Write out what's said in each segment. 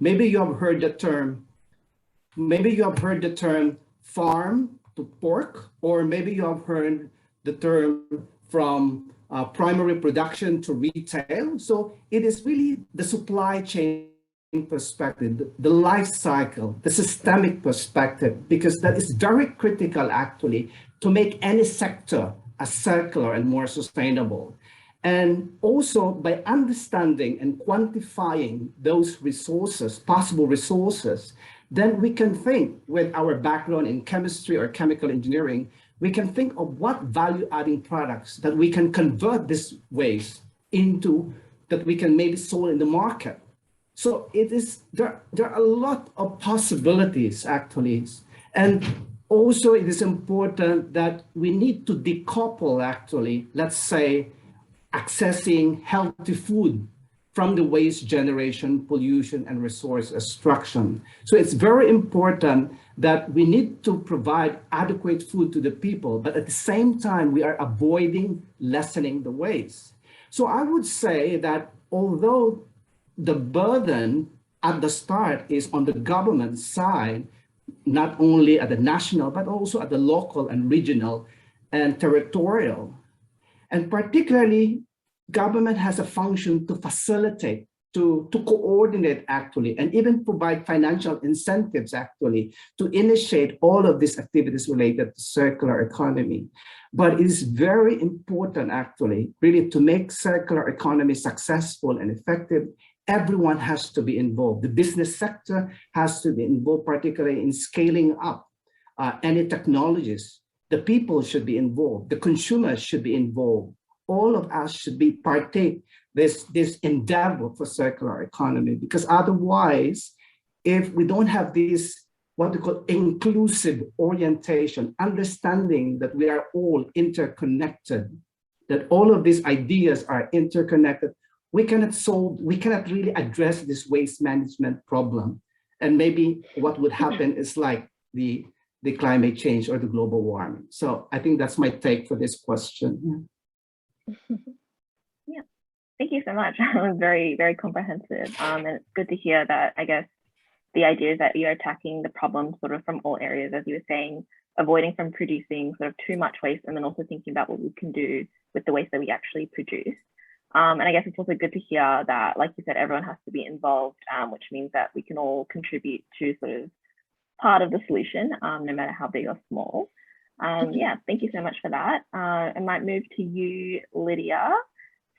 Maybe you have heard the term, farm to fork, or maybe you have heard the term from primary production to retail. So it is really the supply chain perspective, the life cycle, the systemic perspective, because that is very critical actually to make any sector a circular and more sustainable. And also by understanding and quantifying those resources, possible resources, then we can think with our background in chemistry or chemical engineering, we can think of what value-adding products that we can convert this waste into, that we can maybe sell in the market. So it is, there are a lot of possibilities actually. And also it is important that we need to decouple actually, let's say, accessing healthy food from the waste generation, pollution, and resource extraction. So it's very important that we need to provide adequate food to the people, but at the same time, we are avoiding lessening the waste. So I would say that although the burden at the start is on the government side, not only at the national, but also at the local and regional and territorial. And particularly, government has a function to facilitate, to coordinate actually, and even provide financial incentives actually to initiate all of these activities related to circular economy. But it is very important actually, really to make circular economy successful and effective. Everyone has to be involved. The business sector has to be involved, particularly in scaling up any technologies. The people should be involved. The consumers should be involved. All of us should be partake this endeavor for circular economy, because otherwise, if we don't have this, what we call inclusive orientation, understanding that we are all interconnected, that all of these ideas are interconnected, we cannot really address this waste management problem. And maybe what would happen is like the climate change or the global warming. So I think that's my take for this question. Yeah, thank you so much. That was very, very comprehensive. And it's good to hear that, I guess, the idea is that you're attacking the problem sort of from all areas, as you were saying, avoiding from producing sort of too much waste, and then also thinking about what we can do with the waste that we actually produce. And I guess it's also good to hear that, like you said, everyone has to be involved, which means that we can all contribute to sort of part of the solution, no matter how big or small. Yeah, thank you so much for that. I might move to you, Lydia.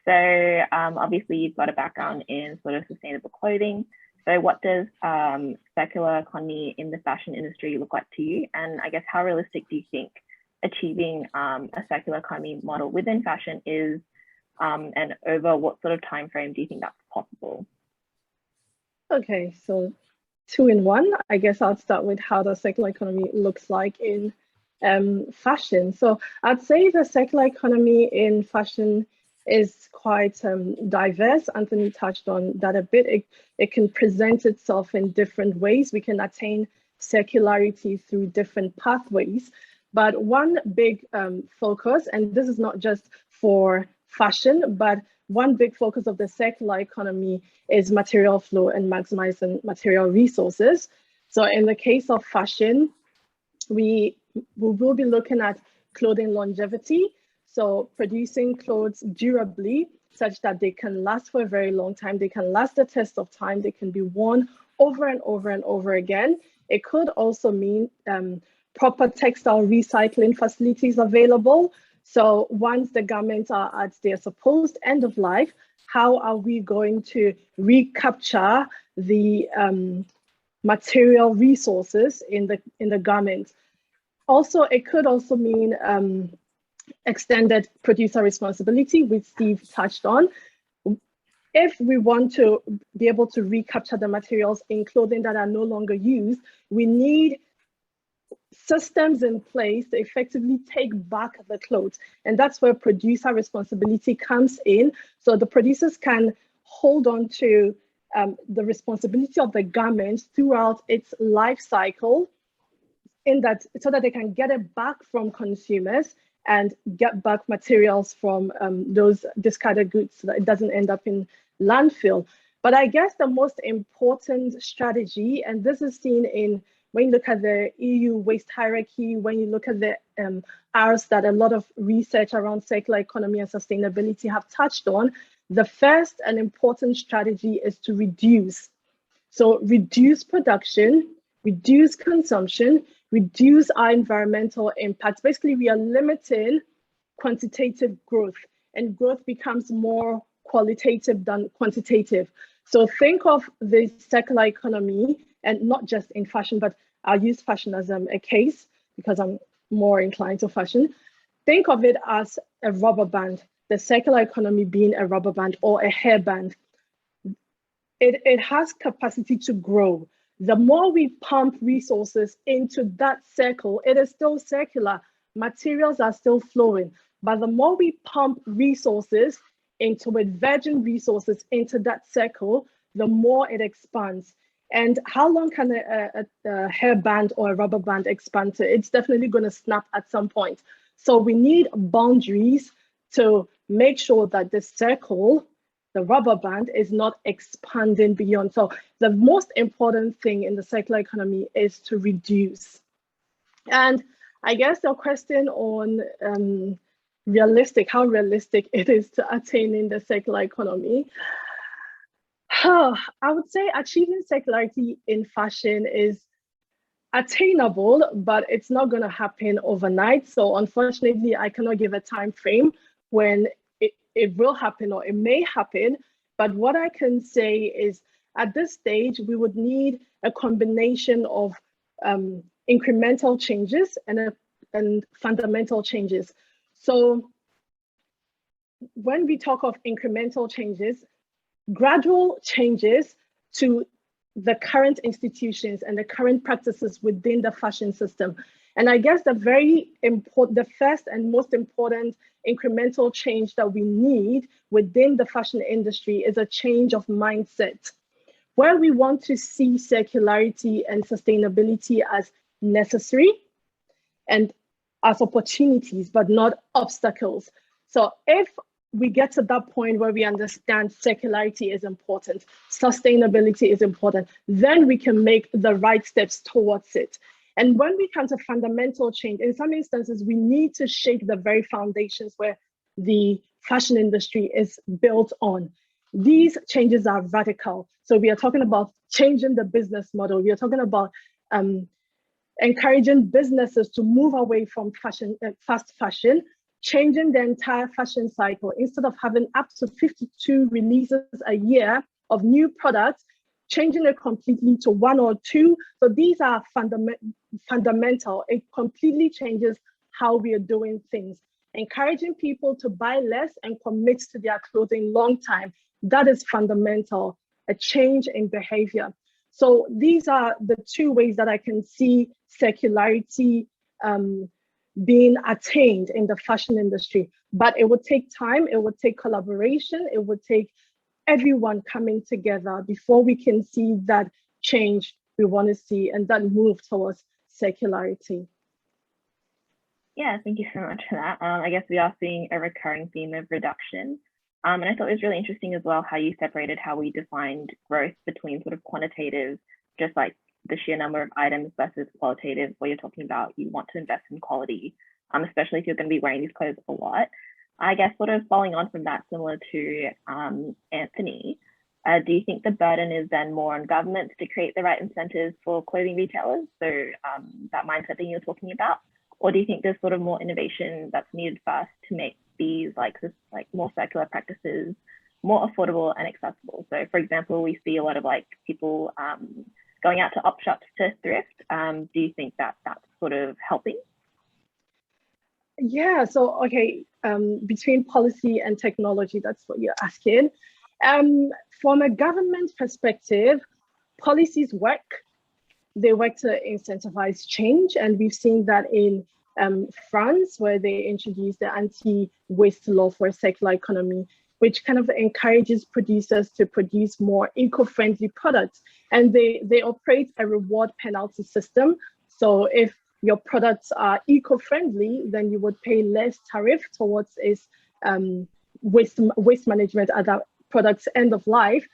So obviously you've got a background in sort of sustainable clothing. So what does circular economy in the fashion industry look like to you? And I guess how realistic do you think achieving a circular economy model within fashion is, and over what sort of time frame do you think that's possible? Okay, so 2 in 1. I guess I'll start with how the circular economy looks like in fashion. So I'd say the circular economy in fashion is quite diverse. Anthony touched on that a bit. It can present itself in different ways. We can attain circularity through different pathways. But one big focus, and this is not just for fashion, but one big focus of the circular economy is material flow and maximizing material resources. So in the case of fashion, we will be looking at clothing longevity. So producing clothes durably such that they can last for a very long time. They can last the test of time. They can be worn over and over and over again. It could also mean proper textile recycling facilities available. So once the garments are at their supposed end of life, how are we going to recapture the material resources in the garment? Also, it could also mean extended producer responsibility, which Steve touched on. If we want to be able to recapture the materials in clothing that are no longer used, we need systems in place to effectively take back the clothes. And that's where producer responsibility comes in. So the producers can hold on to the responsibility of the garment throughout its life cycle, so that they can get it back from consumers and get back materials from those discarded goods so that it doesn't end up in landfill. But I guess the most important strategy, and this is seen in when you look at the EU waste hierarchy, when you look at the R's that a lot of research around circular economy and sustainability have touched on, the first and important strategy is to reduce. So reduce production, reduce consumption, reduce our environmental impacts. Basically, we are limiting quantitative growth, and growth becomes more qualitative than quantitative. So think of the circular economy, and not just in fashion, but I'll use fashion as a case because I'm more inclined to fashion. Think of it as a rubber band, the circular economy being a rubber band or a hairband. It has capacity to grow. The more we pump resources into that circle, it is still circular. Materials are still flowing. But the more we pump resources into it, virgin resources into that circle, the more it expands. And how long can a hairband or a rubber band expand to? It's definitely going to snap at some point. So we need boundaries to make sure that the circle, the rubber band, is not expanding beyond. So the most important thing in the circular economy is to reduce. And I guess the question on how realistic it is to attaining the circular economy. I would say achieving circularity in fashion is attainable, but it's not going to happen overnight. So unfortunately, I cannot give a time frame when it will happen or it may happen. But what I can say is at this stage, we would need a combination of incremental changes and fundamental changes. So when we talk of incremental changes, gradual changes to the current institutions and the current practices within the fashion system. And I guess the first and most important incremental change that we need within the fashion industry is a change of mindset, where we want to see circularity and sustainability as necessary and as opportunities, but not obstacles. So if we get to that point where we understand circularity is important, sustainability is important, then we can make the right steps towards it. And when we come to fundamental change, in some instances, we need to shake the very foundations where the fashion industry is built on. These changes are radical. So we are talking about changing the business model. We are talking about encouraging businesses to move away from fast fashion, changing the entire fashion cycle. Instead of having up to 52 releases a year of new products, changing it completely to 1 or 2. So these are fundamental. It completely changes how we are doing things. Encouraging people to buy less and commit to their clothing long time. That is fundamental, a change in behavior. So these are the 2 ways that I can see circularity being attained in the fashion industry. But it would take time, it would take collaboration, it would take everyone coming together before we can see that change we want to see and that move towards circularity. Yeah, thank you so much for that. I guess we are seeing a recurring theme of reduction. And I thought it was really interesting as well how you separated how we defined growth between sort of quantitative, just like the sheer number of items, versus qualitative, where you're talking about you want to invest in quality, especially if you're going to be wearing these clothes a lot. I guess sort of following on from that, similar to Anthony, do you think the burden is then more on governments to create the right incentives for clothing retailers? So that mindset that you're talking about, or do you think there's sort of more innovation that's needed first to make these like more circular practices more affordable and accessible? So for example, we see a lot of like people going out to op shops to thrift. Do you think that that's sort of helping? Yeah, so okay, between policy and technology, that's what you're asking. From a government perspective, policies work. They work to incentivize change, and we've seen that in France, where they introduced the anti-waste law for a circular economy, which kind of encourages producers to produce more eco-friendly products. And they operate a reward penalty system. So if your products are eco-friendly, then you would pay less tariff towards its waste management at that product's end of life.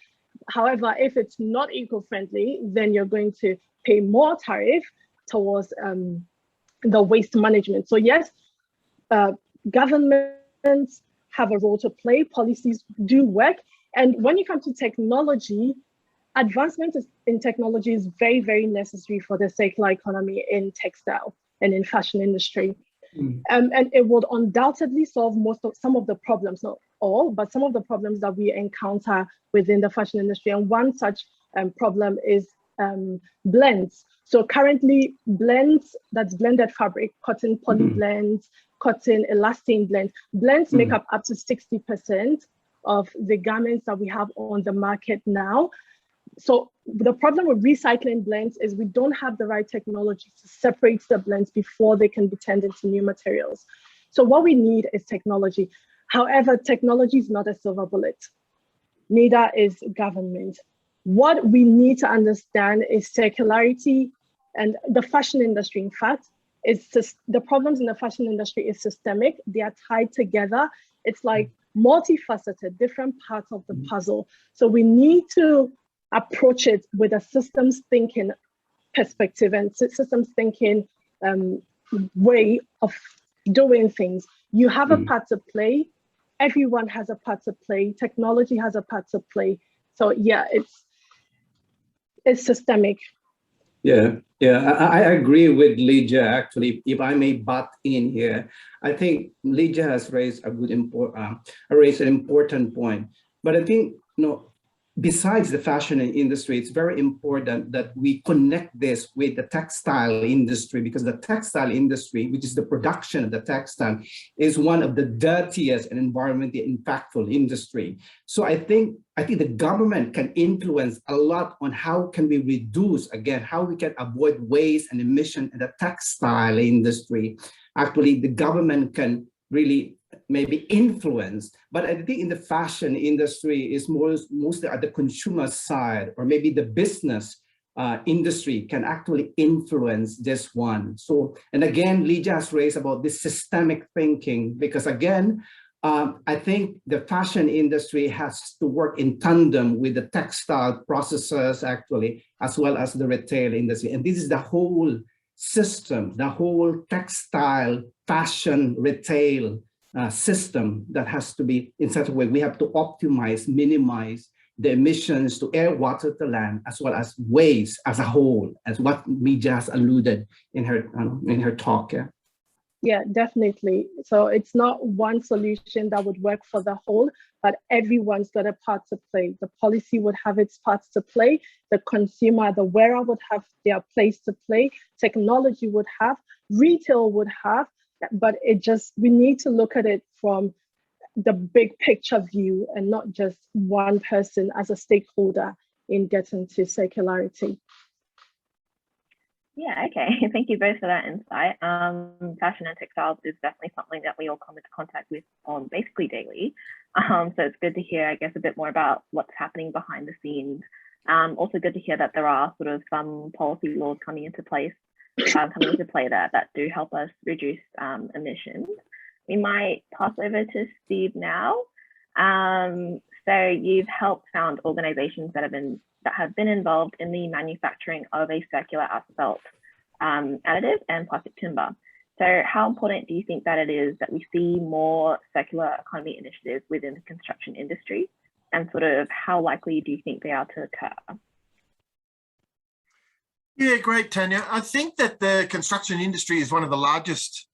However, if it's not eco-friendly, then you're going to pay more tariff towards the waste management. So yes, governments have a role to play, policies do work. And when you come to technology, advancement in technology is very, very necessary for the circular economy in textile and in fashion industry. And it would undoubtedly solve some of the problems, not all, but some of the problems that we encounter within the fashion industry. And one such problem is blends. So currently blends, that's blended fabric, cotton poly blends, cotton elastane blends make up to 60% of the garments that we have on the market now. So the problem with recycling blends is we don't have the right technology to separate the blends before they can be turned into new materials. So what we need is technology. However, technology is not a silver bullet. Neither is government. What we need to understand is circularity, and the fashion industry, in fact, the problems in the fashion industry is systemic. They are tied together. It's like multifaceted, different parts of the puzzle. So we need to approach it with a systems thinking perspective and systems thinking way of doing things. You have a part to play. Everyone has a part to play. Technology has a part to play. So yeah, it's systemic. Yeah, I agree with Lydia. Actually, if I may butt in here, I think Lydia has raised an important point. But I think, besides the fashion industry, it's very important that we connect this with the textile industry, because the textile industry, which is the production of the textile, is one of the dirtiest and environmentally impactful industry. So I think the government can influence a lot on how can we reduce, again, how we can avoid waste and emission in the textile industry. Actually, the government can really maybe influence, but I think in the fashion industry is mostly at the consumer side, or maybe the business industry can actually influence this one. So, and again, Lydia has raised about this systemic thinking, because again, I think the fashion industry has to work in tandem with the textile processors actually, as well as the retail industry. And this is the whole system, the whole textile, fashion, retail system that has to be in such a way. We have to optimize, minimize the emissions to air, water, to land, as well as waste as a whole, as what Lydia has alluded in her talk. Yeah. Yeah, definitely. So it's not one solution that would work for the whole, but everyone's got a part to play. The policy would have its parts to play. The consumer, the wearer would have their place to play. Technology would have, retail would have, but we need to look at it from the big picture view and not just one person as a stakeholder in getting to circularity. Yeah, okay. Thank you both for that insight. Fashion and textiles is definitely something that we all come into contact with on basically daily. So it's good to hear, I guess, a bit more about what's happening behind the scenes. Also good to hear that there are sort of some policy laws coming into play that do help us reduce emissions. We might pass over to Steve now. So you've helped found organizations that have been involved in the manufacturing of a circular asphalt additive and plastic timber. So how important do you think that it is that we see more circular economy initiatives within the construction industry, and sort of how likely do you think they are to occur? Yeah, great, Tanya. I think that the construction industry is one of the largest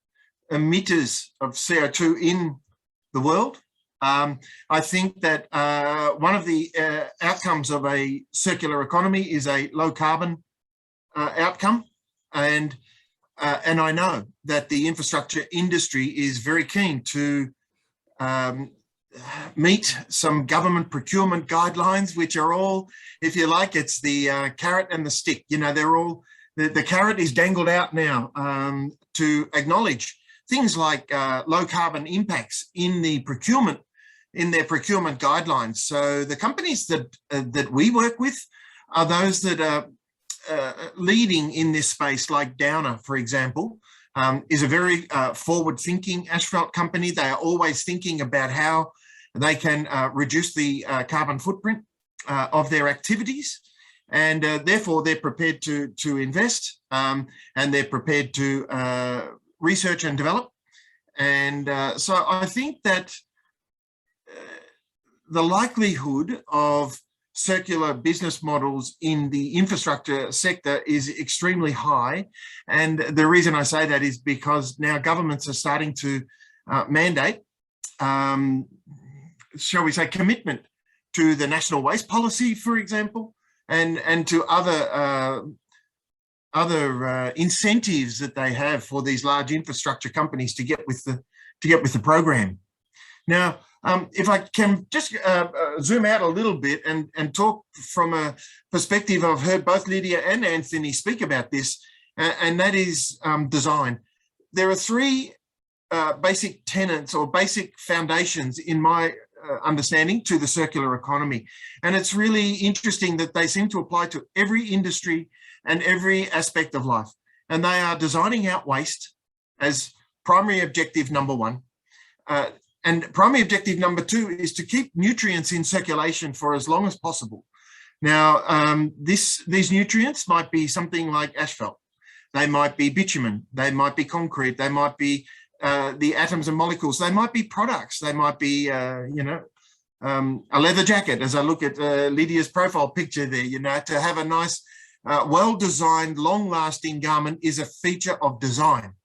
emitters of CO2 in the world. I think that one of the outcomes of a circular economy is a low carbon outcome. And I know that the infrastructure industry is very keen to meet some government procurement guidelines, which are all, if you like, it's the carrot and the stick. They're all, the carrot is dangled out now to acknowledge things like low carbon impacts in the procurement, in their procurement guidelines. So the companies that we work with are those that are leading in this space, like Downer, for example, is a very forward-thinking asphalt company. They are always thinking about how they can reduce the carbon footprint of their activities, and therefore they're prepared to invest, and they're prepared to research and develop. And so I think that the likelihood of circular business models in the infrastructure sector is extremely high. And the reason I say that is because now governments are starting to mandate, shall we say, commitment to the national waste policy, for example, and to other incentives that they have for these large infrastructure companies to get with the program. Now, if I can just zoom out a little bit and talk from a perspective, I've heard both Lydia and Anthony speak about this, and that is design. There are three basic tenets or basic foundations in my understanding to the circular economy. And it's really interesting that they seem to apply to every industry and every aspect of life. And they are designing out waste as primary objective number one. And primary objective number two is to keep nutrients in circulation for as long as possible. Now, these nutrients might be something like asphalt. They might be bitumen. They might be concrete. They might be the atoms and molecules. They might be products. They might be, a leather jacket. As I look at Lydia's profile picture there, to have a nice, well-designed, long-lasting garment is a feature of design.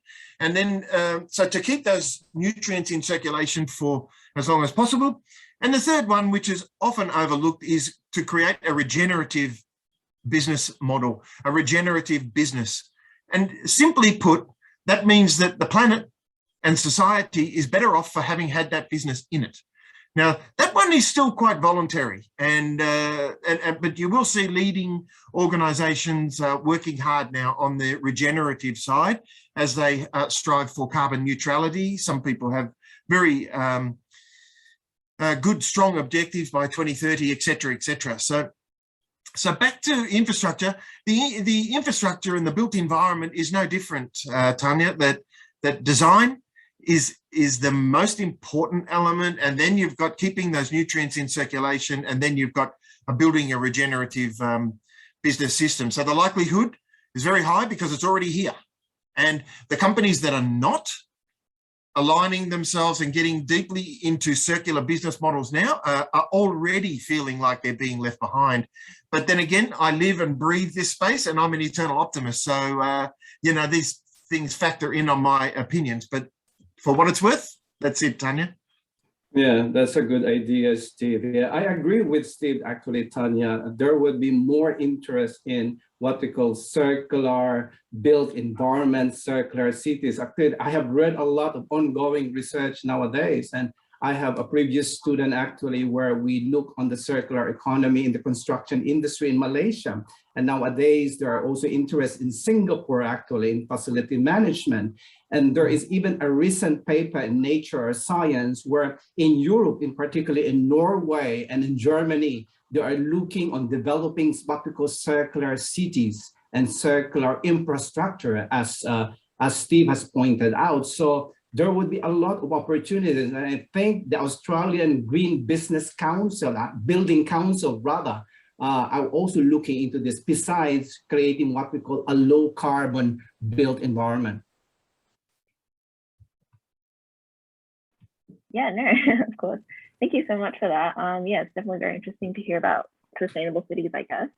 And then, so to keep those nutrients in circulation for as long as possible. And the third one, which is often overlooked, is to create a regenerative business model, a regenerative business. And simply put, that means that the planet and society is better off for having had that business in it. Now, that one is still quite voluntary, but you will see leading organisations working hard now on the regenerative side as they strive for carbon neutrality. Some people have very good, strong objectives by 2030, et cetera, et cetera. So back to infrastructure. The infrastructure and the built environment is no different, Tanya, that design is the most important element, and then you've got keeping those nutrients in circulation, and then you've got building a regenerative business system. So the likelihood is very high because it's already here. And the companies that are not aligning themselves and getting deeply into circular business models now are already feeling like they're being left behind. But then again, I live and breathe this space, and I'm an eternal optimist. So, these things factor in on my opinions, but for what it's worth, that's it, Tanya. Yeah, that's a good idea, Steve. Yeah, I agree with Steve, actually, Tanya. There would be more interest in what we call circular built environment, circular cities. Actually, I have read a lot of ongoing research nowadays, and I have a previous student actually where we look on the circular economy in the construction industry in Malaysia. And nowadays, there are also interest in Singapore, actually, in facility management. And there is even a recent paper in Nature Science where in Europe, in particular in Norway and in Germany, they are looking on developing what we call circular cities and circular infrastructure, as Steve has pointed out. So there would be a lot of opportunities. And I think the Australian Green Business Council, Building Council rather, are also looking into this besides creating what we call a low carbon built environment. Yeah, no, of course. Thank you so much for that. Yeah, it's definitely very interesting to hear about sustainable cities, I guess.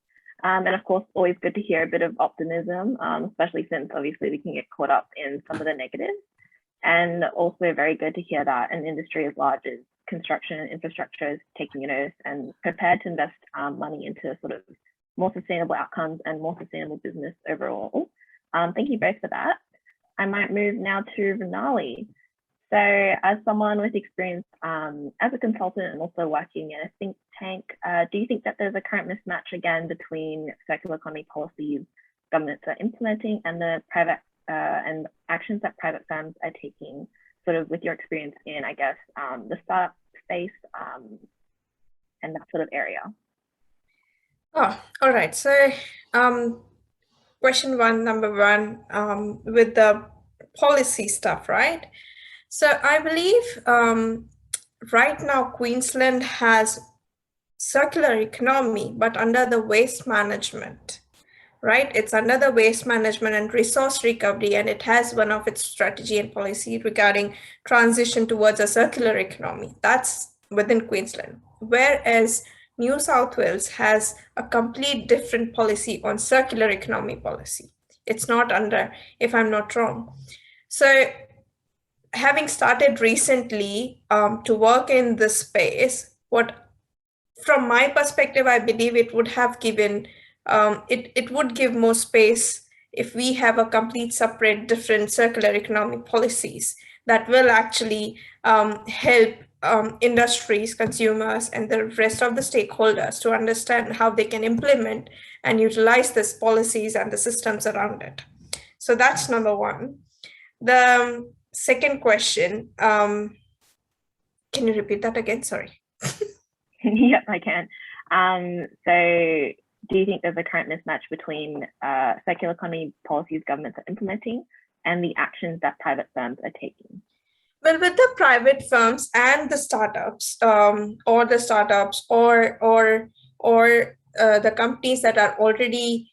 And of course, always good to hear a bit of optimism, especially since obviously we can get caught up in some of the negatives. And also very good to hear that an industry as large as construction and infrastructure is taking notice and prepared to invest money into sort of more sustainable outcomes and more sustainable business overall. Thank you both for that. I might move now to Renali. So as someone with experience as a consultant and also working in a think tank, do you think that there's a current mismatch again between circular economy policies governments are implementing and the private and actions that private firms are taking, sort of with your experience in, I guess, the startup space and that sort of area? Oh, all right. So question number one, with the policy stuff, right? So I believe right now Queensland has circular economy, but under the waste management, right? It's under the waste management and resource recovery, and it has one of its strategy and policy regarding transition towards a circular economy. That's within Queensland. Whereas New South Wales has a complete different policy on circular economy policy. It's not under, if I'm not wrong. So having started recently to work in this space, from my perspective, I believe it would have given, it would give more space if we have a complete separate different circular economic policies that will actually help industries, consumers, and the rest of the stakeholders to understand how they can implement and utilize these policies and the systems around it. So that's number one. The second question, can you repeat that again? Sorry. Yep, I can. So do you think there's a current mismatch between circular economy policies governments are implementing and the actions that private firms are taking? Well, with the private firms and the startups, or the companies that are already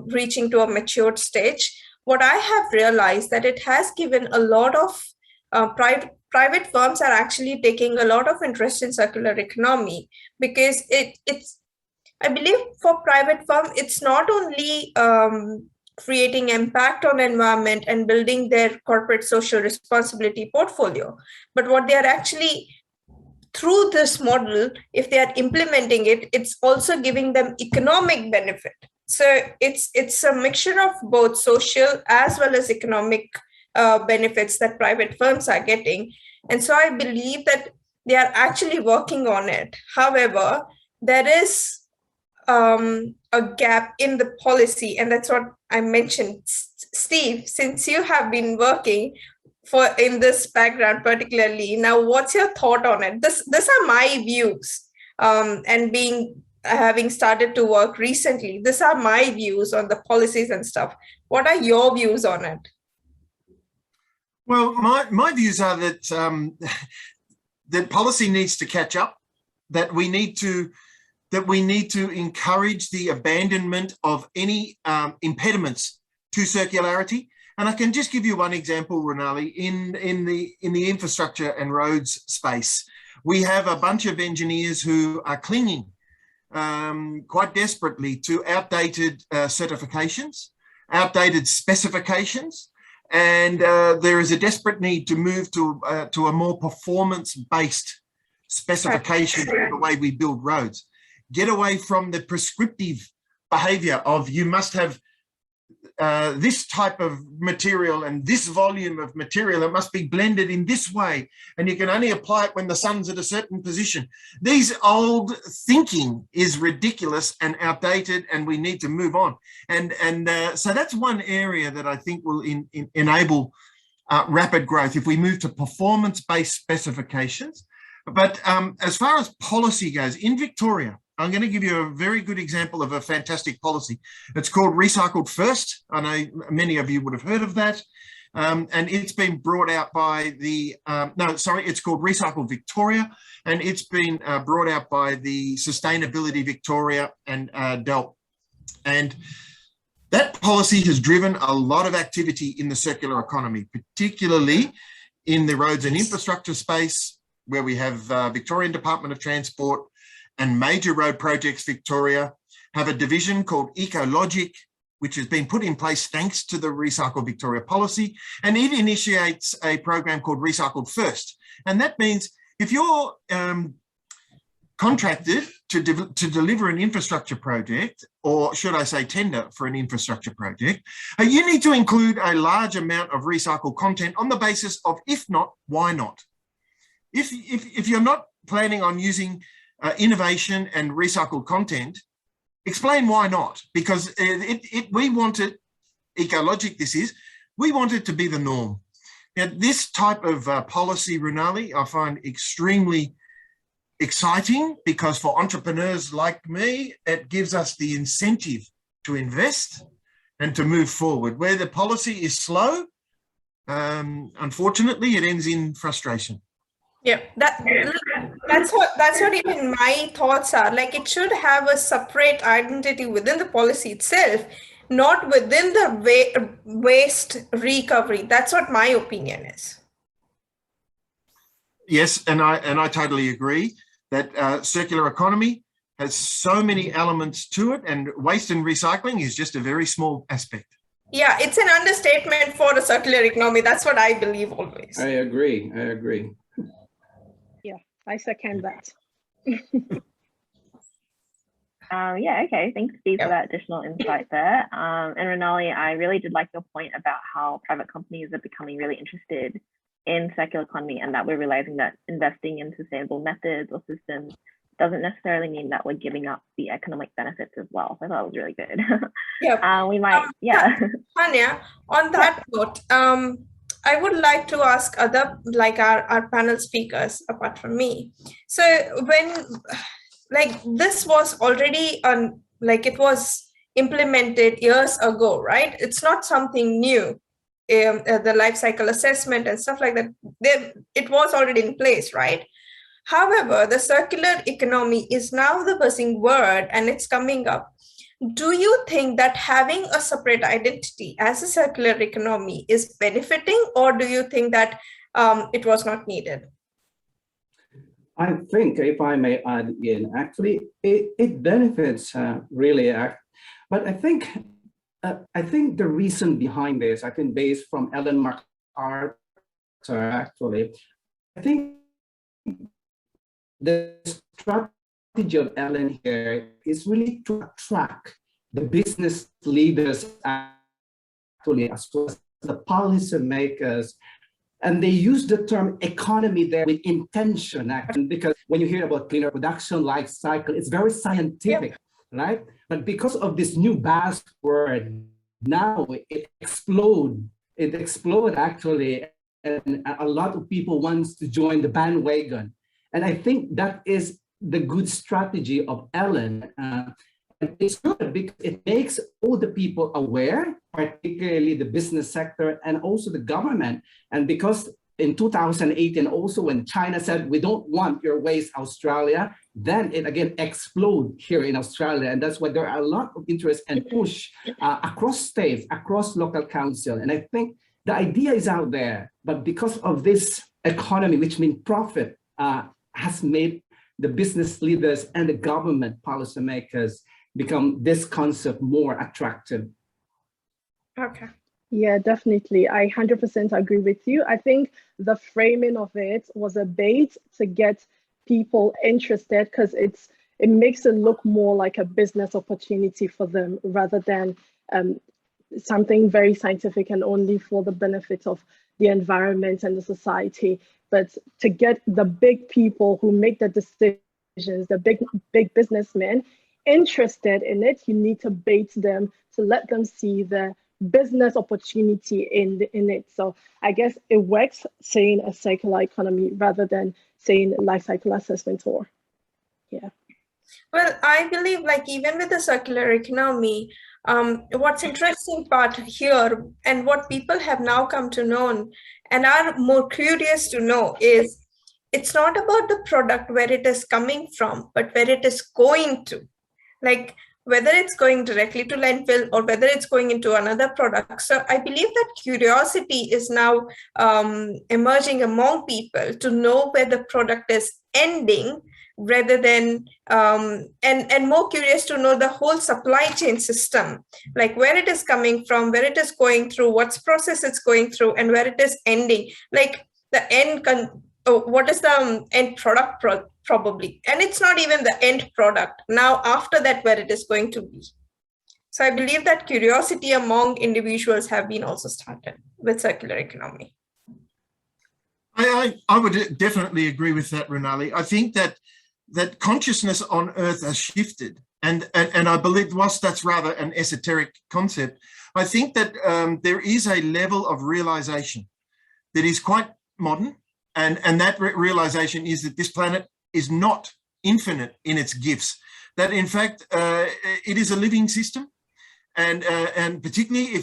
reaching to a matured stage, what I have realized that it has given a lot of private firms are actually taking a lot of interest in circular economy, because it's, I believe for private firm, it's not only creating impact on environment and building their corporate social responsibility portfolio, but what they are actually, through this model, if they are implementing it, it's also giving them economic benefit. So it's a mixture of both social as well as economic benefits that private firms are getting. And so I believe that they are actually working on it. However, there is a gap in the policy, and that's what I mentioned. Steve, since you have been working in this background particularly, now what's your thought on it? These are my views, and having started to work recently, these are my views on the policies and stuff. What are your views on it? Well, my views are that that policy needs to catch up, that we need to encourage the abandonment of any impediments to circularity. And I can just give you one example, Runali, in the infrastructure and roads space. We have a bunch of engineers who are clinging quite desperately to outdated certifications, outdated specifications, and there is a desperate need to move to a more performance-based specification for the way we build roads. Get away from the prescriptive behaviour of you must have this type of material and this volume of material. It must be blended in this way, and you can only apply it when the sun's at a certain position. These old thinking is ridiculous and outdated, and we need to move on. And so that's one area that I think will enable rapid growth if we move to performance-based specifications. But as far as policy goes, in Victoria, I'm going to give you a very good example of a fantastic policy. It's called Recycled First. I know many of you would have heard of that. And it's been brought out by the, it's called Recycled Victoria. And it's been brought out by the Sustainability Victoria and DELP. And that policy has driven a lot of activity in the circular economy, particularly in the roads and infrastructure space, where we have Victorian Department of Transport and Major Road Projects Victoria have a division called Ecologic, which has been put in place thanks to the Recycle Victoria policy, and it initiates a program called Recycled First. And that means if you're contracted to deliver an infrastructure project, or should I say tender for an infrastructure project, you need to include a large amount of recycled content on the basis of, if not, why not? If you're not planning on using innovation and recycled content, explain why not, because we want it, Ecologic we want it to be the norm. Now, this type of policy, Runali, I find extremely exciting, because for entrepreneurs like me, it gives us the incentive to invest and to move forward. Where the policy is slow, unfortunately, it ends in frustration. Yeah, That's what even my thoughts are. Like, it should have a separate identity within the policy itself, not within the waste recovery. That's what my opinion is. Yes, and I totally agree that circular economy has so many elements to it, and waste and recycling is just a very small aspect. Yeah, it's an understatement for a circular economy. That's what I believe always. I agree. Yeah, I second that. Yeah, okay. Thanks, Steve, for that additional insight there. And Renali, I really did like your point about how private companies are becoming really interested in circular economy, and that we're realizing that investing in sustainable methods or systems doesn't necessarily mean that we're giving up the economic benefits as well. So I thought it was really good. Yeah. We might, yeah. Tanya, on that note, I would like to ask other, like our panel speakers apart from me. So when, like, this was already it was implemented years ago, right? It's not something new. The life cycle assessment and stuff like that, it was already in place, right? However, the circular economy is now the buzzing word and it's coming up. Do you think that having a separate identity as a circular economy is benefiting, or do you think that it was not needed? I think, if I may add in, actually, it benefits really, but I think the reason behind this, I think, based from Ellen MacArthur, actually, I think the strategy of Ellen here is really to attract the business leaders, actually, as well as the policy makers. And they use the term economy there with intention, actually, because when you hear about cleaner production, life cycle, it's very scientific, right? But because of this new buzzword, now it exploded actually, and a lot of people wants to join the bandwagon. And I think that is the good strategy of Ellen. And it's good because it makes all the people aware, particularly the business sector and also the government. And because in 2018, also when China said, we don't want your waste, Australia, then it again exploded here in Australia. And that's why there are a lot of interest and push across states, across local council. And I think the idea is out there, but because of this economy, which means profit, has made the business leaders and the government policymakers become this concept more attractive. Okay. Yeah, definitely. I 100% agree with you. I think the framing of it was a bait to get people interested, because it makes it look more like a business opportunity for them rather than something very scientific and only for the benefit of the environment and the society. But to get the big people who make the decisions, the big businessmen, interested in it, you need to bait them to let them see the business opportunity in it. So I guess it works saying a circular economy rather than saying life cycle assessment, or yeah. Well, I believe, like, even with the circular economy, what's interesting part here and what people have now come to know and are more curious to know is it's not about the product where it is coming from, but where it is going to. Like, whether it's going directly to landfill or whether it's going into another product. So I believe that curiosity is now emerging among people to know where the product is ending, rather than and more curious to know the whole supply chain system, like where it is coming from, where it is going through, what's process it's going through, and where it is ending, like the end what is the end product probably, and it's not even the end product now, after that, where it is going to be. So I believe that curiosity among individuals have been also started with circular economy. I would definitely agree with that, Renali. I think that consciousness on Earth has shifted, and I believe, whilst that's rather an esoteric concept, I think that there is a level of realization that is quite modern, and that realization is that this planet is not infinite in its gifts, that in fact it is a living system, and particularly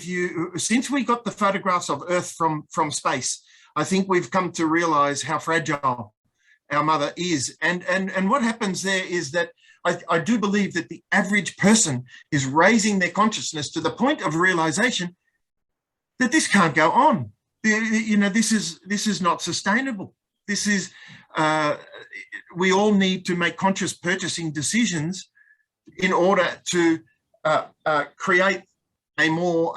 since we got the photographs of Earth from space, I think we've come to realize how fragile our mother is. And what happens there is that I do believe that the average person is raising their consciousness to the point of realization that this can't go on. You know, this is not sustainable. This is, we all need to make conscious purchasing decisions in order to create a more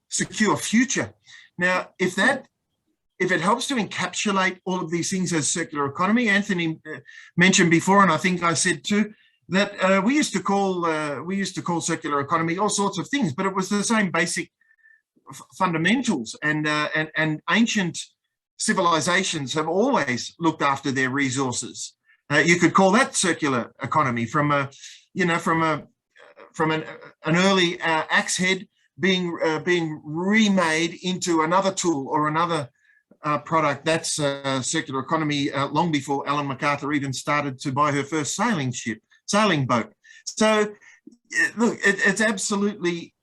secure future. Now, if it helps to encapsulate all of these things as circular economy, Anthony mentioned before, and I think I said too, that we used to call circular economy all sorts of things, but it was the same basic fundamentals, and ancient civilizations have always looked after their resources. You could call that circular economy from an early axe head being remade into another tool or another product. That's circular economy long before Ellen MacArthur even started to buy her first sailing boat. So look, it's absolutely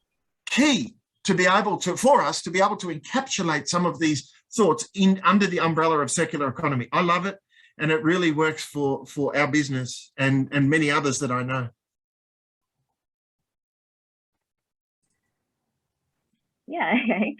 key to be able to, for us to be able to encapsulate some of these thoughts under the umbrella of circular economy. I love it, and it really works for our business and many others that I know. Yeah, okay.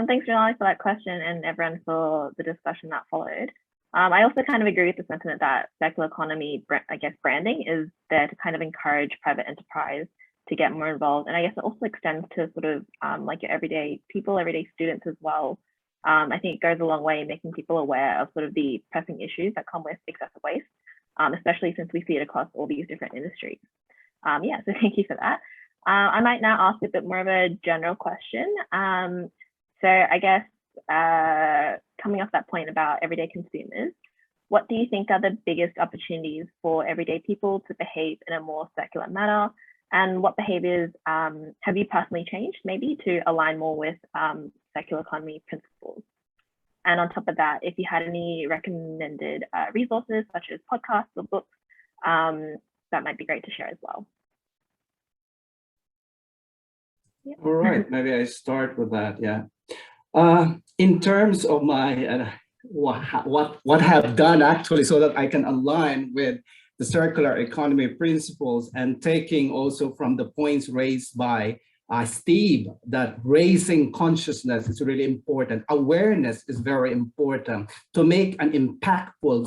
Thanks, Ronali, for that question, and everyone for the discussion that followed. I also kind of agree with the sentiment that circular economy, I guess, branding is there to kind of encourage private enterprise to get more involved. And I guess it also extends to sort of like your everyday people, everyday students as well. I think it goes a long way in making people aware of sort of the pressing issues that come with excessive waste, especially since we see it across all these different industries. Yeah, so thank you for that. I might now ask a bit more of a general question. So I guess coming off that point about everyday consumers, what do you think are the biggest opportunities for everyday people to behave in a more circular manner? And what behaviors have you personally changed maybe to align more with circular economy principles? And on top of that, if you had any recommended resources such as podcasts or books, that might be great to share as well. Yeah. All right, maybe I start with that. Yeah. In terms of my what I have done actually, so that I can align with the circular economy principles, and taking also from the points raised by Steve, that raising consciousness is really important. Awareness is very important to make an impactful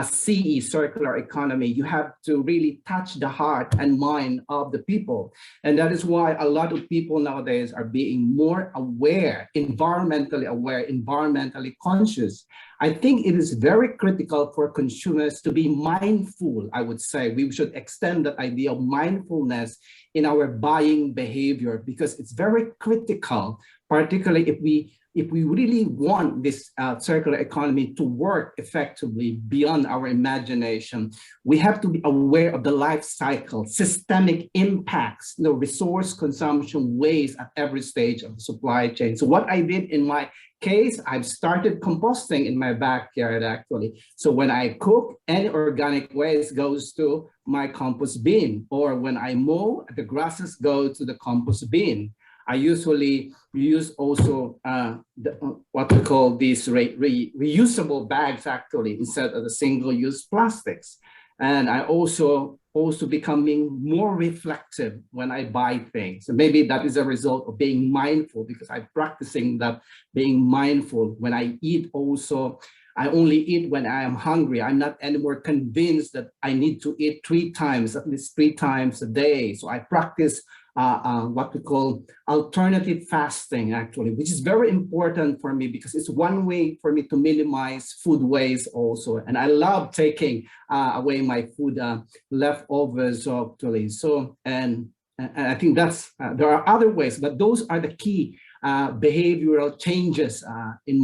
CE, circular economy. You have to really touch the heart and mind of the people. And that is why a lot of people nowadays are being more aware, environmentally conscious. I think it is very critical for consumers to be mindful. I would say we should extend that idea of mindfulness in our buying behavior, because it's very critical, particularly if we really want this circular economy to work effectively beyond our imagination. We have to be aware of the life cycle, systemic impacts, resource consumption, waste at every stage of the supply chain. So what I did in my case, I've started composting in my backyard actually. So when I cook, any organic waste goes to my compost bin, or when I mow, the grasses go to the compost bin. I usually use also what we call these reusable bags actually, instead of the single-use plastics. And I also becoming more reflective when I buy things. And maybe that is a result of being mindful, because I'm practicing that being mindful. When I eat also, I only eat when I am hungry. I'm not anymore convinced that I need to eat at least three times a day. So I practice what we call alternative fasting actually, which is very important for me, because it's one way for me to minimize food waste also. And I love taking away my food leftovers actually. So, and I think that's, there are other ways, but those are the key behavioral changes in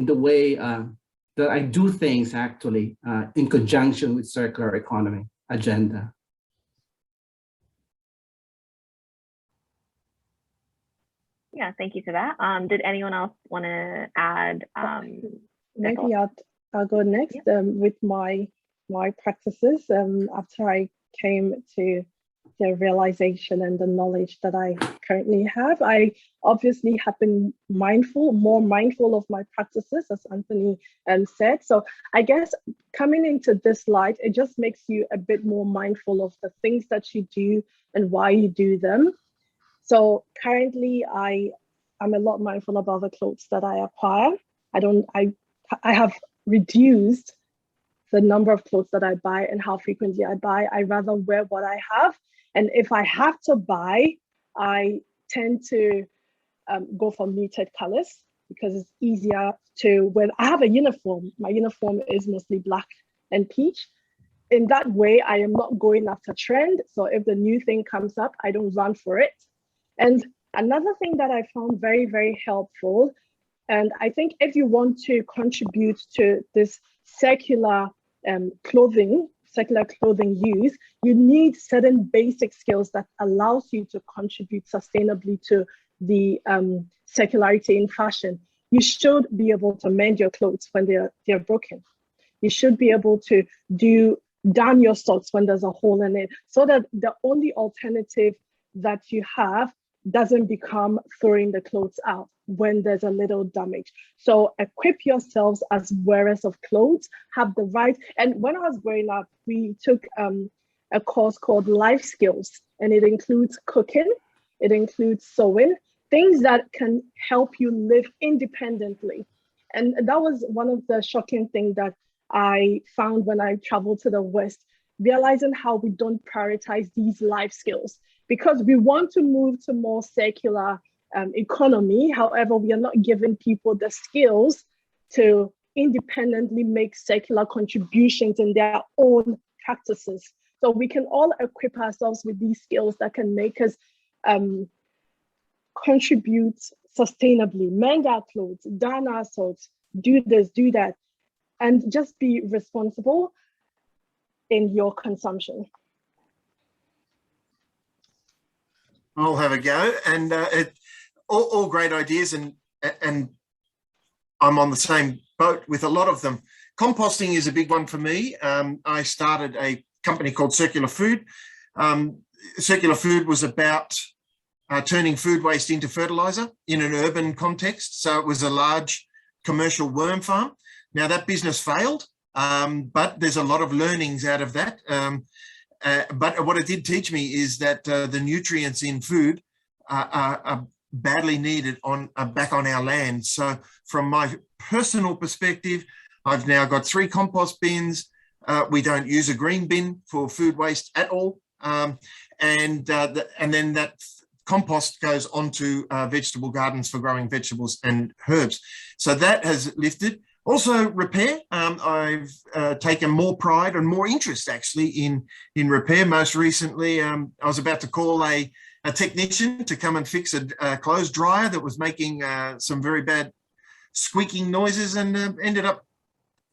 the way that I do things actually in conjunction with circular economy agenda. Yeah, thank you for that. Did anyone else want to add? Maybe I'll go next. Yeah. With my practices after I came to the realization and the knowledge that I currently have. I obviously have been more mindful of my practices, as Anthony said. So I guess coming into this light, it just makes you a bit more mindful of the things that you do and why you do them. So currently I'm a lot mindful about the clothes that I acquire. I have reduced the number of clothes that I buy and how frequently I buy. I rather wear what I have. And if I have to buy, I tend to go for muted colors because it's easier to wear. I have a uniform. My uniform is mostly black and peach. In that way, I am not going after trend. So if the new thing comes up, I don't run for it. And another thing that I found very, very helpful, and I think if you want to contribute to this circular clothing use, you need certain basic skills that allows you to contribute sustainably to the circularity in fashion. You should be able to mend your clothes when they're broken. You should be able to darn your socks when there's a hole in it, so that the only alternative that you have doesn't become throwing the clothes out when there's a little damage. So equip yourselves as wearers of clothes, have the right. And when I was growing up, we took a course called life skills, and it includes cooking, it includes sewing, things that can help you live independently. And that was one of the shocking things that I found when I traveled to the West, realizing how we don't prioritize these life skills because we want to move to more circular economy. However, we are not giving people the skills to independently make circular contributions in their own practices. So we can all equip ourselves with these skills that can make us contribute sustainably, mend our clothes, darn our socks, do this, do that, and just be responsible in your consumption. I'll have a go, and all great ideas, and I'm on the same boat with a lot of them. Composting is a big one for me. I started a company called Circular Food. Circular Food was about turning food waste into fertilizer in an urban context. So it was a large commercial worm farm. Now that business failed, but there's a lot of learnings out of that. But what it did teach me is that the nutrients in food are badly needed back on our land. So from my personal perspective, I've now got 3 compost bins. We don't use a green bin for food waste at all. And then that compost goes onto vegetable gardens for growing vegetables and herbs. So that has lifted. Also repair, I've taken more pride and more interest actually in repair. Most recently, I was about to call a technician to come and fix a clothes dryer that was making some very bad squeaking noises, and ended up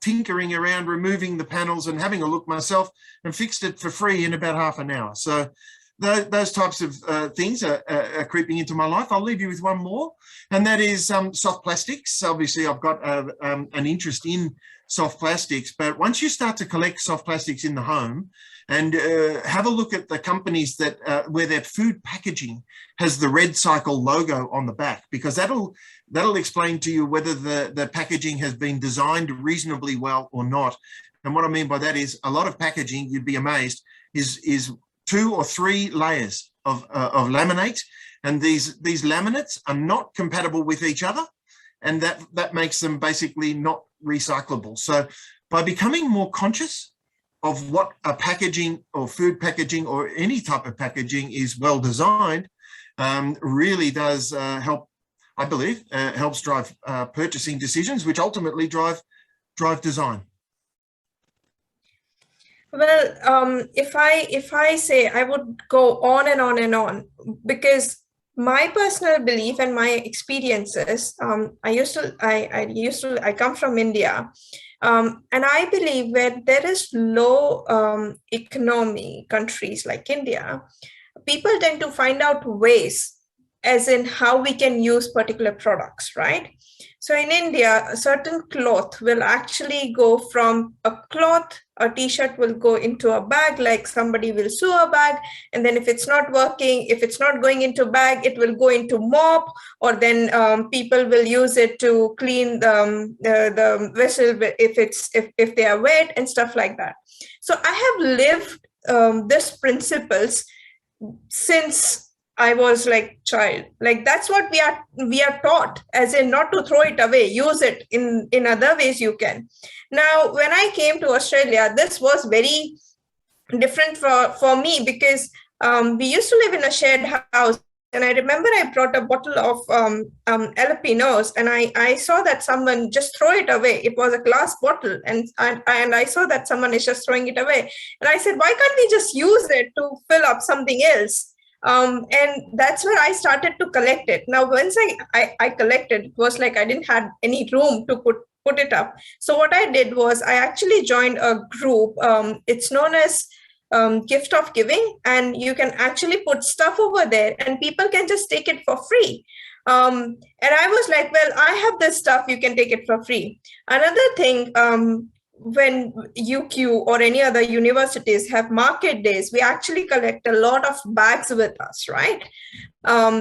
tinkering around, removing the panels and having a look myself, and fixed it for free in about half an hour. So those types of things are creeping into my life. I'll leave you with one more, and that is soft plastics. Obviously, I've got an interest in soft plastics, but once you start to collect soft plastics in the home and have a look at the companies that where their food packaging has the Red Cycle logo on the back, because that'll explain to you whether the packaging has been designed reasonably well or not. And what I mean by that is a lot of packaging, you'd be amazed, is 2 or 3 layers of laminate, and these laminates are not compatible with each other, and that makes them basically not recyclable. So by becoming more conscious of what a packaging or food packaging or any type of packaging is well designed, really does help, I believe, helps drive purchasing decisions, which ultimately drive design. Well, if I say, I would go on and on and on, because my personal belief and my experiences, I come from India, and I believe where there is low economy countries like India, people tend to find out ways as in how we can use particular products, right? So in India, a certain cloth will actually go from a cloth, a t-shirt will go into a bag, like somebody will sew a bag. And then if it's not working, if it's not going into bag, it will go into mop, or then people will use it to clean the vessel if they are wet and stuff like that. So I have lived these principles since I was like child. Like that's what we are taught, as in not to throw it away, use it in other ways you can. Now, when I came to Australia, this was very different for me, because we used to live in a shared house. And I remember I brought a bottle of jalapenos, and I saw that someone just throw it away. It was a glass bottle, and I saw that someone is just throwing it away. And I said, why can't we just use it to fill up something else? And that's where I started to collect it. Now, once I collected, it was like I didn't have any room to put it up. So what I did was I actually joined a group. It's known as Gift of Giving, and you can actually put stuff over there and people can just take it for free. And I was like, well, I have this stuff, you can take it for free. Another thing, when UQ or any other universities have market days, we actually collect a lot of bags with us, right?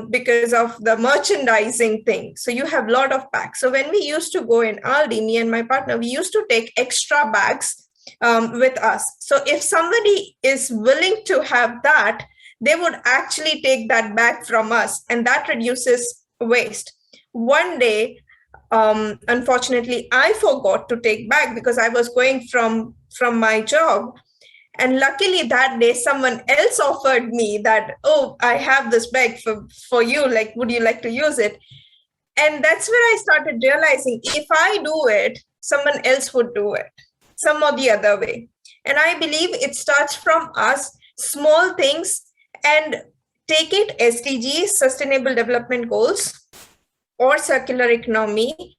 Because of the merchandising thing. So you have a lot of bags. So when we used to go in Aldi, me and my partner, we used to take extra bags with us. So if somebody is willing to have that, they would actually take that bag from us, and that reduces waste. One day, unfortunately, I forgot to take bag because I was going from my job. And luckily that day, someone else offered me that, oh, I have this bag for you. Like, would you like to use it? And that's where I started realizing, if I do it, someone else would do it some or the other way. And I believe it starts from us, small things, and take it SDGs, Sustainable Development Goals, or circular economy.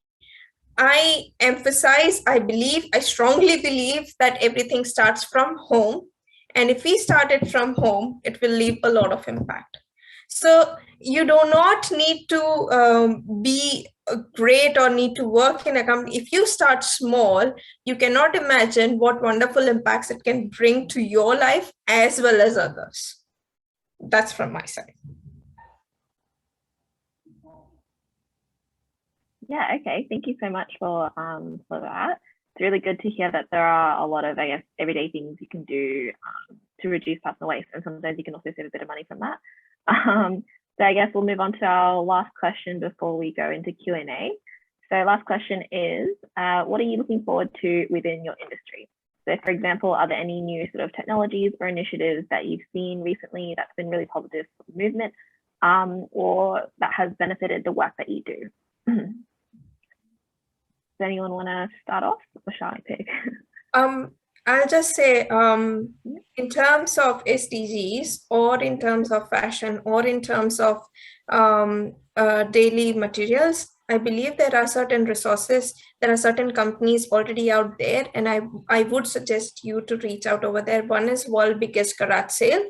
I emphasize, I strongly believe that everything starts from home. And if we start it from home, it will leave a lot of impact. So you do not need to be great or need to work in a company. If you start small, you cannot imagine what wonderful impacts it can bring to your life as well as others. That's from my side. Yeah, okay. Thank you so much for that. It's really good to hear that there are a lot of, I guess, everyday things you can do to reduce personal waste, and sometimes you can also save a bit of money from that. So I guess we'll move on to our last question before we go into Q&A. So last question is, what are you looking forward to within your industry? So for example, are there any new sort of technologies or initiatives that you've seen recently that's been really positive for the movement, or that has benefited the work that you do? Does anyone want to start off, or shall I pick? I'll just say, in terms of SDGs, or in terms of fashion, or in terms of daily materials, I believe there are certain resources, there are certain companies already out there, and I would suggest you to reach out over there. One is World Biggest Garage Sale.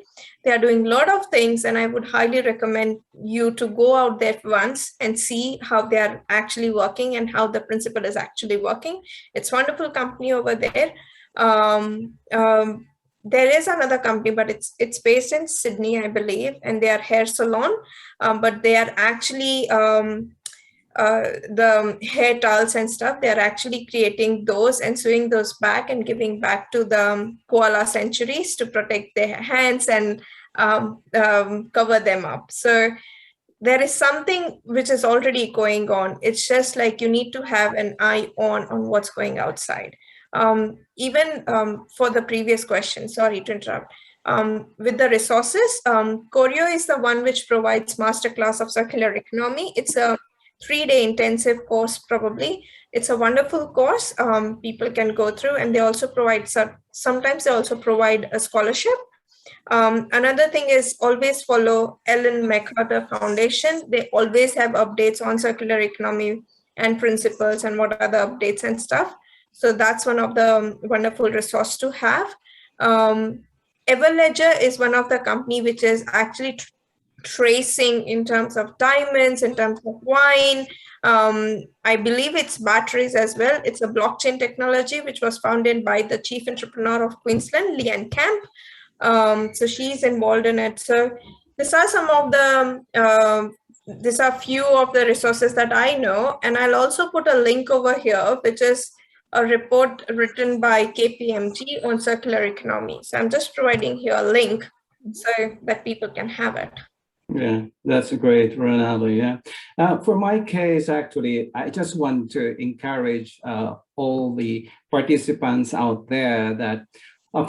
They are doing a lot of things, and I would highly recommend you to go out there once and see how they are actually working and how the principle is actually working. It's a wonderful company over there. There is another company, but it's based in Sydney, I believe, and they are hair salon, but they are actually the hair towels and stuff, they're actually creating those and sewing those back and giving back to the koala sanctuaries to protect their hands and cover them up. So there is something which is already going on. It's just like you need to have an eye on what's going outside. Even for the previous question, sorry to interrupt, with the resources, Choreo is the one which provides masterclass of circular economy. It's a 3-day intensive course, probably. It's a wonderful course people can go through, and they also provide, sometimes they also provide a scholarship. Another thing is always follow Ellen MacArthur Foundation. They always have updates on circular economy and principles and what are the updates and stuff. So that's one of the wonderful resources to have. Everledger is one of the company which is actually tracing in terms of diamonds, in terms of wine. I believe it's batteries as well. It's a blockchain technology which was founded by the chief entrepreneur of Queensland, Leanne Camp. So she's involved in it. So these are some of the these are few of the resources that I know, and I'll also put a link over here, which is a report written by KPMG on circular economy. So I'm just providing here a link so that people can have it. Yeah, that's great, Ronaldo. Yeah. For my case, actually, I just want to encourage all the participants out there that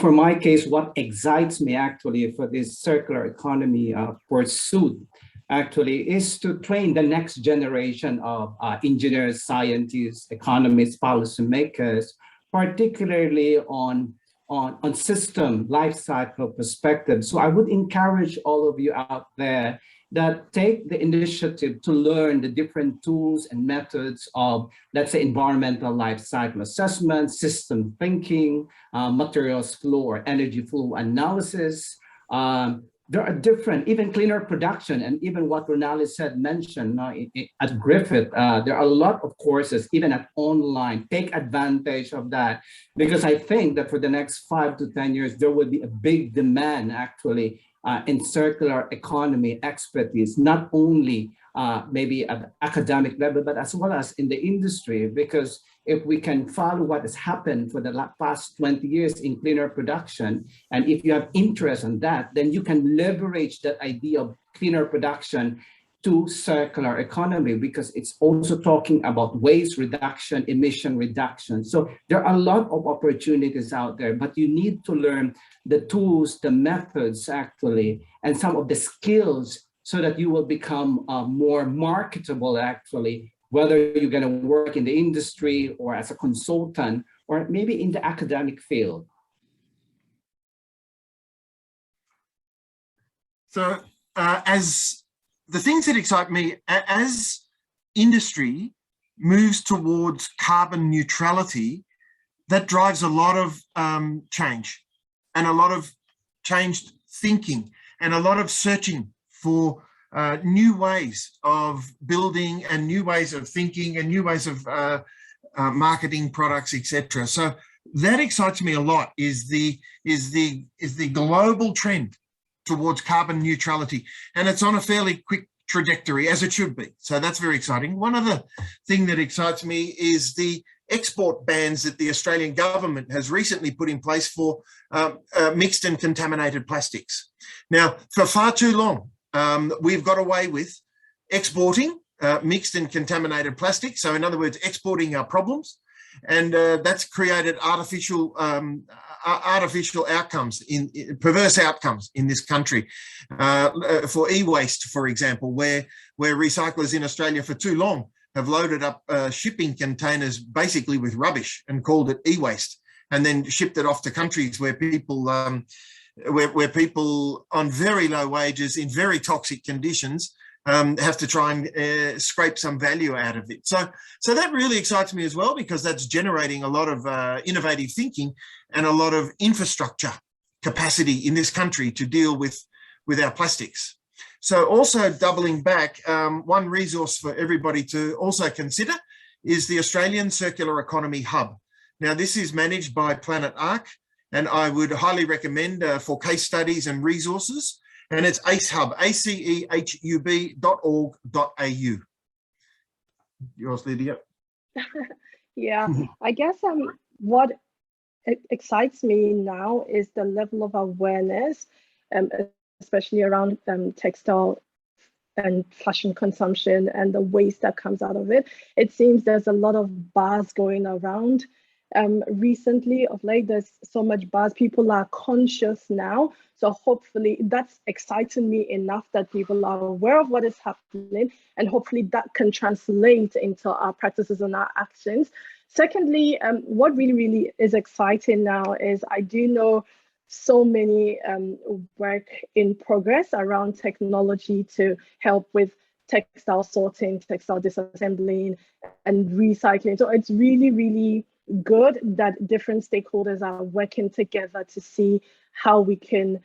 for my case, what excites me actually for this circular economy pursuit actually is to train the next generation of engineers, scientists, economists, policymakers, particularly on system life cycle perspective. So I would encourage all of you out there that take the initiative to learn the different tools and methods of, let's say, environmental life cycle assessment, system thinking, materials flow or energy flow analysis. There are different, even cleaner production, and even what Ronaldo said, mentioned at Griffith, there are a lot of courses, even at online. Take advantage of that, because I think that for the next 5 to 10 years, there will be a big demand actually in circular economy expertise, not only maybe at the academic level, but as well as in the industry, because if we can follow what has happened for the past 20 years in cleaner production, and if you have interest in that, then you can leverage that idea of cleaner production to circular economy, because it's also talking about waste reduction, emission reduction. So there are a lot of opportunities out there, but you need to learn the tools, the methods actually, and some of the skills so that you will become more marketable actually, whether you're going to work in the industry or as a consultant, or maybe in the academic field. So as the things that excite me, as industry moves towards carbon neutrality, that drives a lot of change and a lot of changed thinking and a lot of searching for new ways of building and new ways of thinking and new ways of marketing products, etc. So that excites me a lot, is the global trend towards carbon neutrality, and it's on a fairly quick trajectory, as it should be. So that's very exciting. One other thing that excites me is the export bans that the Australian government has recently put in place for mixed and contaminated plastics. Now, for far too long, we've got away with exporting mixed and contaminated plastic. So in other words, exporting our problems. And that's created artificial outcomes, perverse outcomes in this country. For e-waste, for example, where recyclers in Australia for too long have loaded up shipping containers basically with rubbish and called it e-waste, and then shipped it off to countries where people where people on very low wages in very toxic conditions have to try and scrape some value out of it. So that really excites me as well, because that's generating a lot of innovative thinking and a lot of infrastructure capacity in this country to deal with our plastics. So also doubling back, one resource for everybody to also consider is the Australian Circular Economy Hub. Now, this is managed by Planet Arc, and I would highly recommend for case studies and resources. And it's ACEHub, acehub.org.au. Yours, Lydia. Yeah, I guess what excites me now is the level of awareness, especially around textile and fashion consumption and the waste that comes out of it. It seems there's a lot of buzz going around recently. Of late, there's so much buzz. People are conscious now. So hopefully that's exciting me enough that people are aware of what is happening, and hopefully that can translate into our practices and our actions. Secondly, what really is exciting now is I do know so many work in progress around technology to help with textile sorting, textile disassembling, and recycling. So it's really good that different stakeholders are working together to see how we can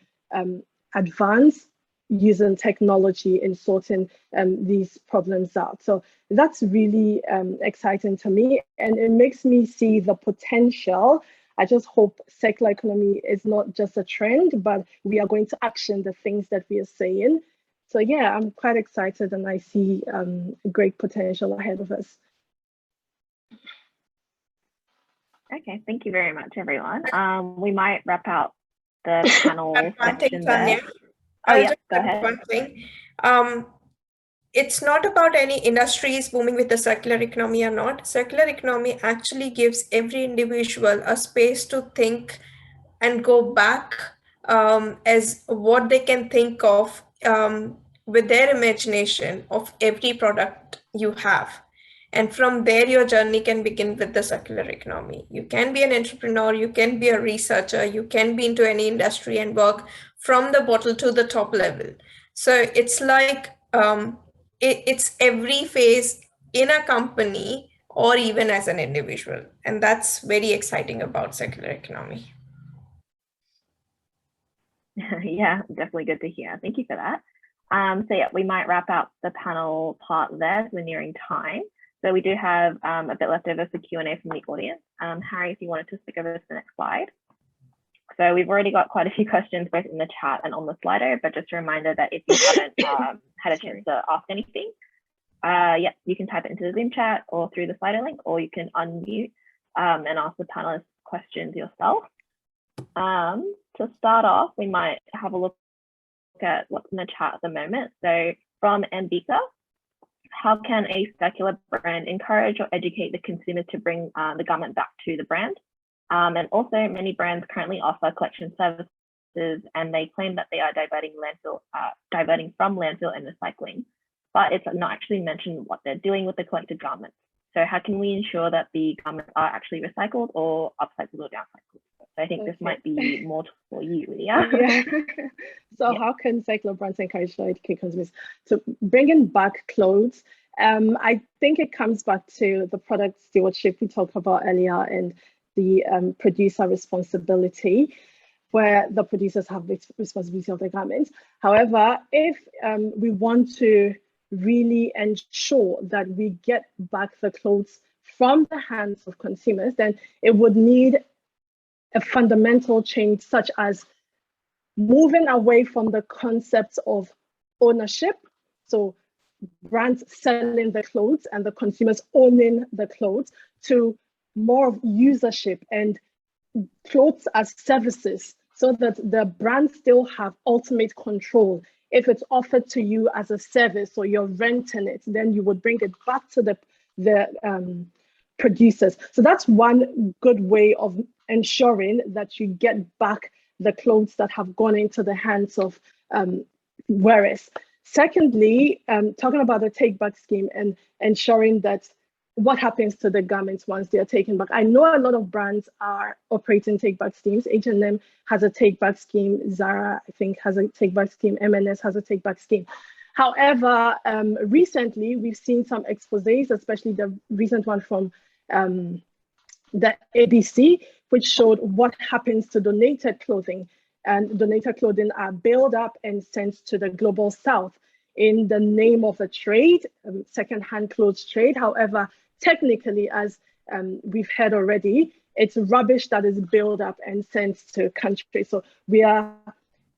advance using technology in sorting these problems out. So that's really exciting to me, and it makes me see the potential. I just hope circular economy is not just a trend, but we are going to action the things that we are saying. So yeah, I'm quite excited, and I see great potential ahead of us. Okay, thank you very much, everyone. We might wrap out the panel section there. Oh yeah, go ahead. One thing. It's not about any industries booming with the circular economy or not. Circular economy actually gives every individual a space to think and go back as what they can think of with their imagination of every product you have. And from there, your journey can begin with the circular economy. You can be an entrepreneur, you can be a researcher, you can be into any industry and work from the bottle to the top level. So it's like, it's every phase in a company or even as an individual. And that's very exciting about circular economy. Yeah, definitely good to hear. Thank you for that. So yeah, we might wrap up the panel part there. We're nearing time. So we do have a bit left over for Q&A from the audience. Harry, if you wanted to stick over to the next slide. So we've already got quite a few questions both in the chat and on the Slido, but just a reminder that if you haven't had a chance to ask anything, yeah, you can type it into the Zoom chat or through the Slido link, or you can unmute and ask the panelists questions yourself. To start off, we might have a look at what's in the chat at the moment. So from Ambika, how can a circular brand encourage or educate the consumer to bring the garment back to the brand? And also, many brands currently offer collection services, and they claim that they are diverting from landfill and recycling, but it's not actually mentioned what they're doing with the collected garments. So how can we ensure that the garments are actually recycled or upcycled or downcycled? So I think this might be more for you, Leah. Yeah. So how can circular brands encourage or educate consumers? So bringing back clothes, I think it comes back to the product stewardship we talked about earlier and the producer responsibility, where the producers have the responsibility of the garments. However, if we want to really ensure that we get back the clothes from the hands of consumers, then it would need a fundamental change, such as moving away from the concept of ownership. So brands selling the clothes and the consumers owning the clothes, to more of usership and clothes as services, so that the brands still have ultimate control. If it's offered to you as a service or you're renting it, then you would bring it back to the producers. So that's one good way of ensuring that you get back the clothes that have gone into the hands of wearers. Secondly, talking about the take back scheme and ensuring that what happens to the garments once they are taken back. I know a lot of brands are operating take back schemes. H&M has a take back scheme. Zara, I think, has a take back scheme. M&S has a take back scheme. However, recently we've seen some exposés, especially the recent one from the ABC, which showed what happens to donated clothing. And donated clothing are built up and sent to the global south in the name of a trade, second-hand clothes trade. However, technically, as we've heard already, it's rubbish that is built up and sent to countries. So we are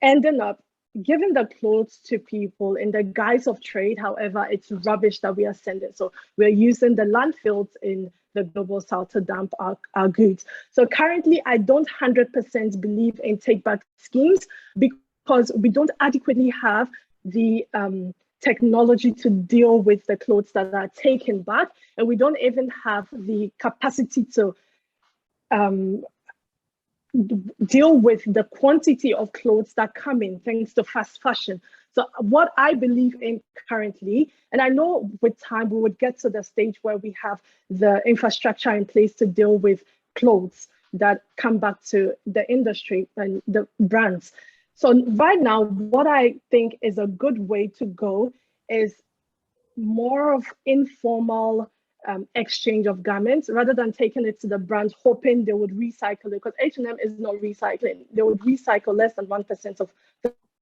ending up giving the clothes to people in the guise of trade. However, it's rubbish that we are sending. So we're using the landfills in the global south to dump our goods. So currently, I don't 100% believe in take-back schemes because we don't adequately have the technology to deal with the clothes that are taken back, and we don't even have the capacity to deal with the quantity of clothes that come in thanks to fast fashion. So what I believe in currently, and I know with time we would get to the stage where we have the infrastructure in place to deal with clothes that come back to the industry and the brands. So right now, what I think is a good way to go is more of informal exchange of garments, rather than taking it to the brands hoping they would recycle it, because H&M is not recycling. They would recycle less than 1% of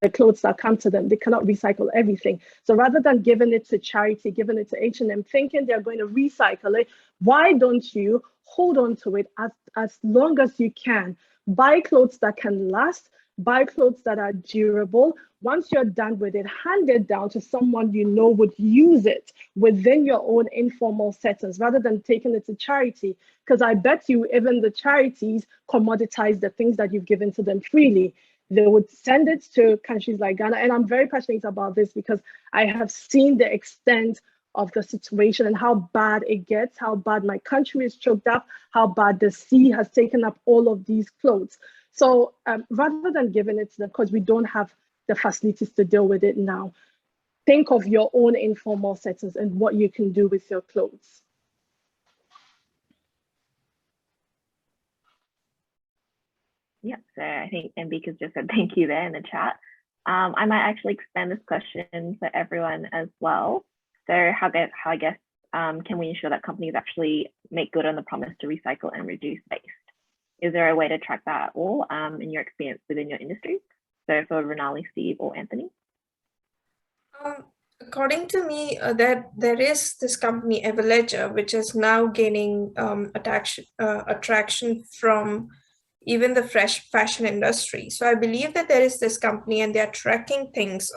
the clothes that come to them. They cannot recycle everything. So rather than giving it to charity, giving it to H&M, thinking they're going to recycle it, why don't you hold on to it as long as you can? Buy clothes that can last, buy clothes that are durable. Once you're done with it, hand it down to someone you know would use it within your own informal settings rather than taking it to charity. Because I bet you even the charities commoditize the things that you've given to them freely. They would send it to countries like Ghana. And I'm very passionate about this because I have seen the extent of the situation and how bad it gets, how bad my country is choked up, how bad the sea has taken up all of these clothes. So rather than giving it to them, because we don't have the facilities to deal with it now, think of your own informal settings and what you can do with your clothes. Yeah, so I think Mbika's just said thank you there in the chat. I might actually expand this question for everyone as well. So how I guess can we ensure that companies actually make good on the promise to recycle and reduce waste? Is there a way to track that at all in your experience within your industry? So for Renali, Steve, or Anthony? According to me, there is this company Everledger, which is now gaining attraction from even the fresh fashion industry. So I believe that there is this company and they're tracking things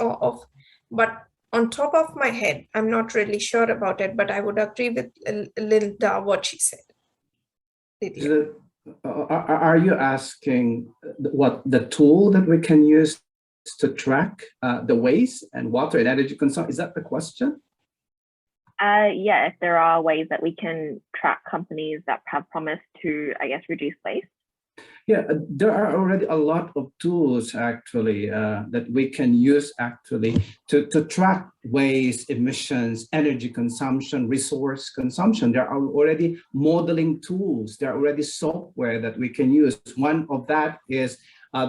but on top of my head, I'm not really sure about it, but I would agree with Linda, what she said. Lydia. Are you asking what the tool that we can use to track the waste and water and energy consumption? Is that the question? Yeah, if there are ways that we can track companies that have promised to, I guess, reduce waste. Yeah, there are already a lot of tools actually that we can use actually to track waste, emissions, energy consumption, resource consumption. There are already modeling tools. There are already software that we can use. One of that is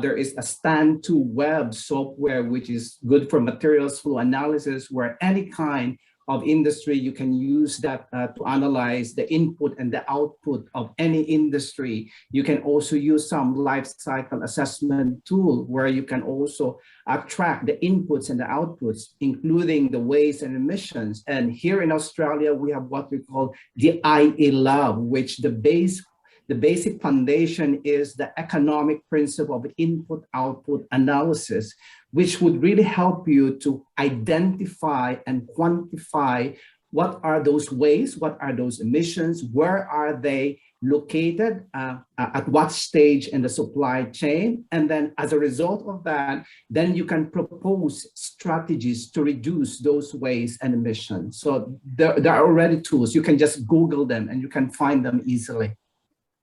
there is a Stand2Web software, which is good for materials flow analysis, where any kind of industry, you can use that to analyze the input and the output of any industry. You can also use some life cycle assessment tool where you can also track the inputs and the outputs, including the waste and emissions. And here in Australia, we have what we call the IA Lab, which the basic foundation is the economic principle of input-output analysis, which would really help you to identify and quantify what are those wastes, what are those emissions, where are they located, at what stage in the supply chain. And then as a result of that, then you can propose strategies to reduce those wastes and emissions. So there are already tools. You can just Google them and you can find them easily.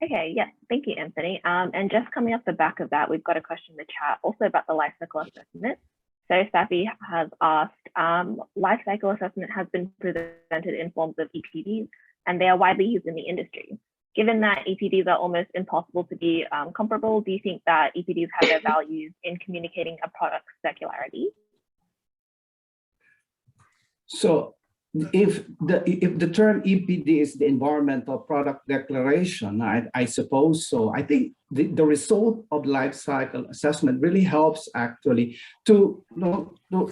Okay, yes, thank you, Anthony. And just coming off the back of that, we've got a question in the chat also about the life cycle assessment. So Safi has asked, life cycle assessment has been presented in forms of EPDs, and they are widely used in the industry. Given that EPDs are almost impossible to be comparable, do you think that EPDs have their values in communicating a product's circularity? So if the term EPD is the environmental product declaration, I suppose so. I think the result of life cycle assessment really helps actually to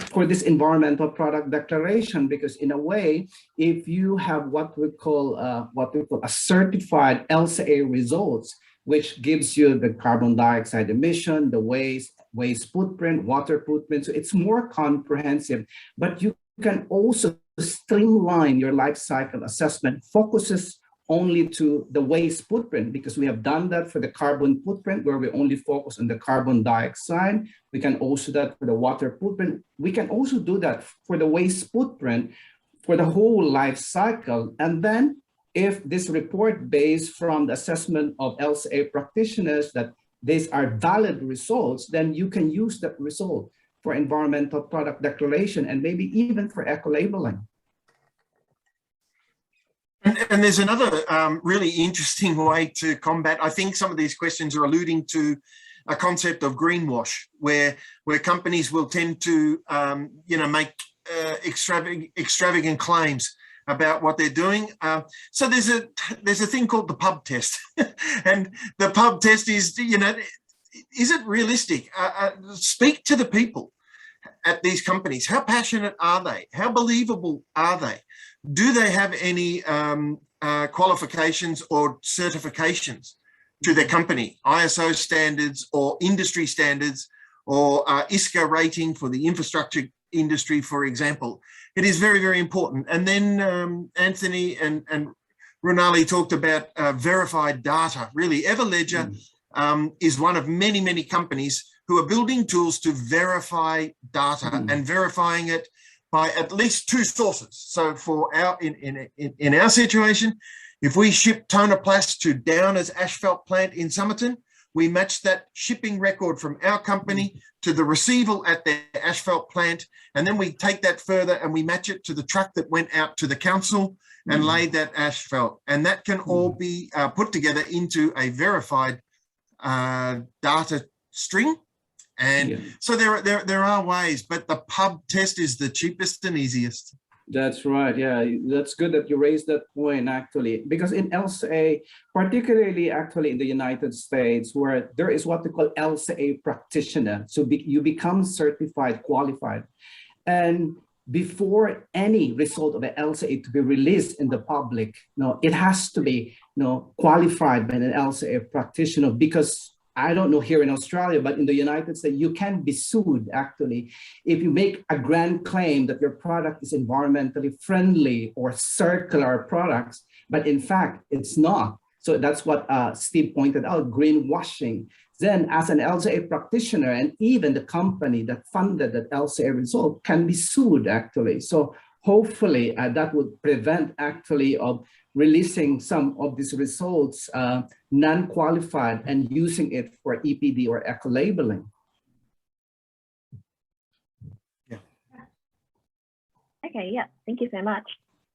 for this environmental product declaration, because in a way, if you have what we call a certified LCA results, which gives you the carbon dioxide emission, the waste footprint, water footprint, so it's more comprehensive, but you can also streamline your life cycle assessment, focuses only to the waste footprint, because we have done that for the carbon footprint where we only focus on the carbon dioxide. We can also do that for the water footprint. We can also do that for the waste footprint for the whole life cycle. And then if this report based from the assessment of LCA practitioners that these are valid results, then you can use that result for environmental product declaration and maybe even for eco-labeling. And there's another really interesting way to combat. I think some of these questions are alluding to a concept of greenwash, where companies will tend to make extravagant claims about what they're doing. So there's a thing called the pub test, and the pub test is, is it realistic? Speak to the people. at these companies. How passionate are they? How believable are they? Do they have any qualifications or certifications to their company, ISO standards or industry standards, or ISCA rating for the infrastructure industry, for example? It is very, very important. And then Anthony and Runali talked about verified data. Really, Everledger is one of many, many companies who are building tools to verify data and verifying it by at least two sources. So for our in our situation, if we ship Tonoplast to Downer's asphalt plant in Somerton, we match that shipping record from our company to the receival at their asphalt plant, and then we take that further and we match it to the truck that went out to the council and laid that asphalt. And that can all be put together into a verified data string. And so there are ways, but the pub test is the cheapest and easiest. That's right. Yeah, that's good that you raised that point, actually, because in LCA, particularly actually in the United States, where there is what we call LCA practitioner. So you become certified, qualified. And before any result of an LCA to be released in the public, it has to be qualified by an LCA practitioner, because I don't know here in Australia, but in the United States, you can be sued actually if you make a grand claim that your product is environmentally friendly or circular products, but in fact, it's not. So that's what Steve pointed out, greenwashing. Then as an LCA practitioner, and even the company that funded that LCA result can be sued actually. So hopefully that would prevent actually of releasing some of these results non-qualified and using it for EPD or eco-labeling. Yeah. Okay, yeah, thank you so much.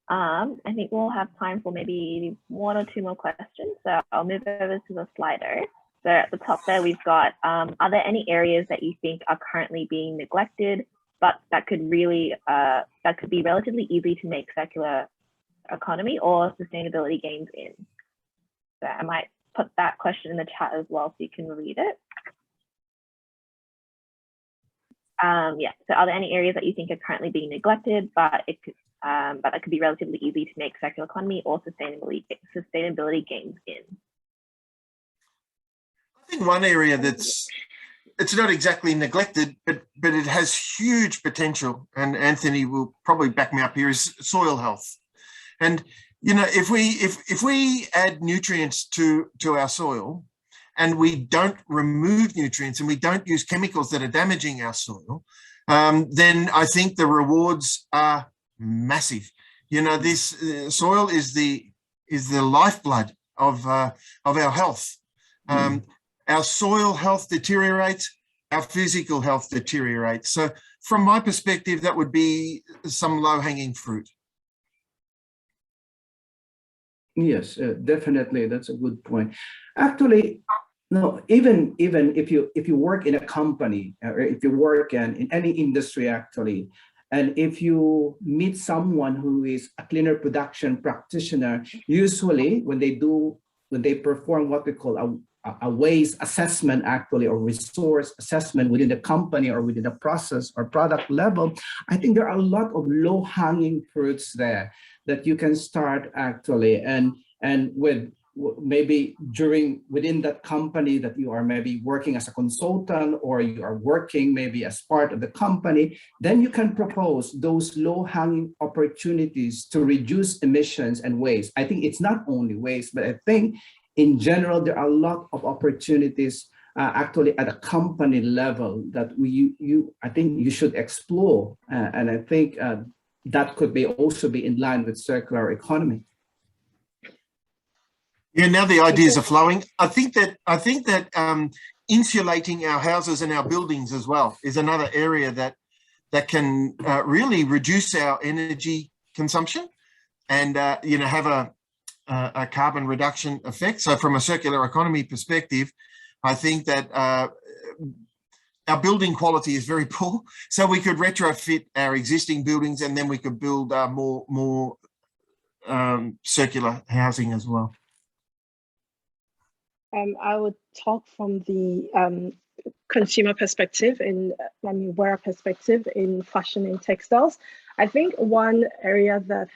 I think we'll have time for maybe one or two more questions. So I'll move over to the slider. So at the top there, we've got, are there any areas that you think are currently being neglected, but that could really, that could be relatively easy to make circular economy or sustainability gains in? So I might put that question in the chat as well so you can read it. Yeah, so are there any areas that you think are currently being neglected, but it could be relatively easy to make circular economy or sustainability gains in? I think one area it's not exactly neglected, but it has huge potential, and Anthony will probably back me up here, is soil health. And if we add nutrients to our soil, and we don't remove nutrients and we don't use chemicals that are damaging our soil, then I think the rewards are massive. This soil is the lifeblood of our health. Our soil health deteriorates, our physical health deteriorates. So from my perspective, that would be some low-hanging fruit. Yes, definitely. That's a good point. Actually, no, even if you work in a company, or if you work in any industry actually, and if you meet someone who is a cleaner production practitioner, usually when they perform what we call a waste assessment actually, or resource assessment within the company or within the process or product level, I think there are a lot of low-hanging fruits there that you can start actually, and with maybe within that company that you are maybe working as a consultant, or you are working maybe as part of the company, then you can propose those low-hanging opportunities to reduce emissions and waste. I think it's not only waste, but I think in general, there are a lot of opportunities actually at a company level that I think you should explore. And I think that could also be in line with circular economy. Yeah, now the ideas are flowing. I think that insulating our houses and our buildings as well is another area that can really reduce our energy consumption and have a carbon reduction effect. So from a circular economy perspective, I think that our building quality is very poor. So we could retrofit our existing buildings, and then we could build more circular housing as well. I would talk from the consumer perspective, in wearer perspective in fashion and textiles. I think one area that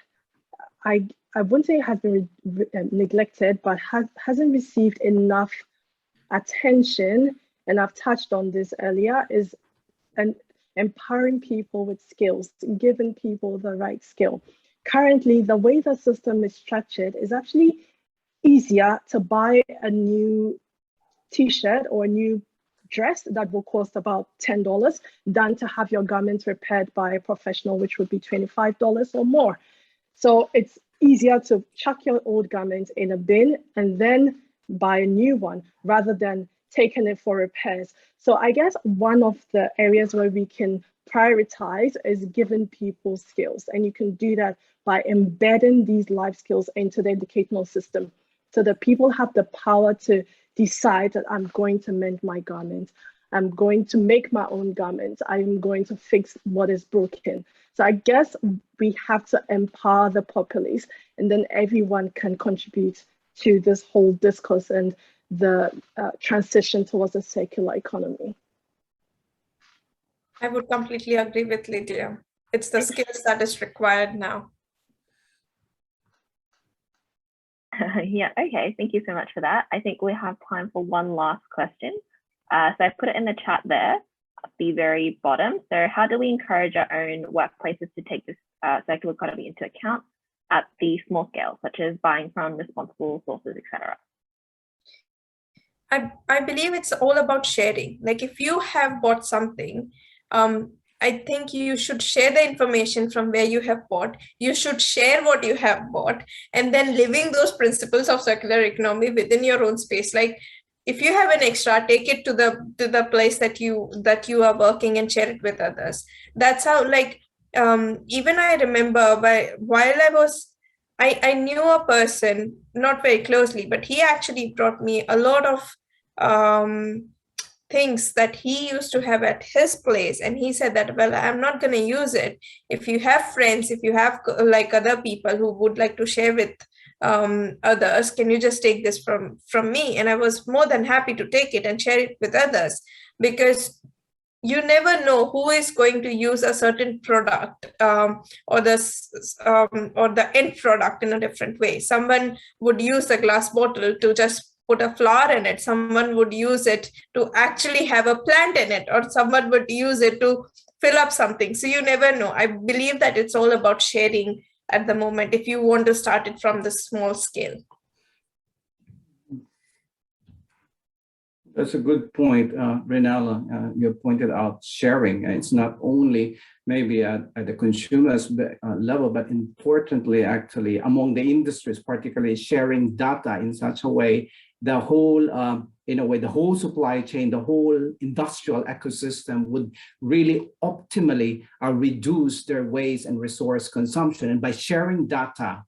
I wouldn't say has been neglected, but hasn't received enough attention, and I've touched on this earlier, is empowering people with skills, giving people the right skill. Currently, the way the system is structured is actually easier to buy a new t-shirt or a new dress that will cost about $10 than to have your garments repaired by a professional, which would be $25 or more. So it's easier to chuck your old garment in a bin and then buy a new one rather than taking it for repairs. So I guess one of the areas where we can prioritize is giving people skills, and you can do that by embedding these life skills into the educational system so that people have the power to decide that I'm going to mend my garment, I'm going to make my own garment, I'm going to fix what is broken. So I guess we have to empower the populace, and then everyone can contribute to this whole discourse and the transition towards a circular economy. I would completely agree with Lydia. It's the skills that is required now. Yeah, okay, thank you so much for that. I think we have time for one last question. So I've put it in the chat there at the very bottom. So how do we encourage our own workplaces to take this circular economy into account at the small scale, such as buying from responsible sources, etc.? I believe it's all about sharing. Like if you have bought something, I think you should share the information from where you have bought. You should share what you have bought, and then living those principles of circular economy within your own space. Like if you have an extra, take it to the place that you are working and share it with others. That's how, like, even I remember while I knew a person, not very closely, but he actually brought me a lot of things that he used to have at his place, and he said that, well, I'm not going to use it. If you have friends, if you have like other people who would like to share with others, can you just take this from me? And I was more than happy to take it and share it with others, because you never know who is going to use a certain product or the end product in a different way. Someone would use a glass bottle to just put a flower in it. Someone would use it to actually have a plant in it, or someone would use it to fill up something. So you never know. I believe that it's all about sharing at the moment if you want to start it from the small scale. That's a good point, Renala. You pointed out sharing. It's not only maybe at the consumer's level, but importantly, actually, among the industries, particularly sharing data in such a way, the whole, in a way, the whole supply chain, the whole industrial ecosystem would really optimally reduce their waste and resource consumption. And by sharing data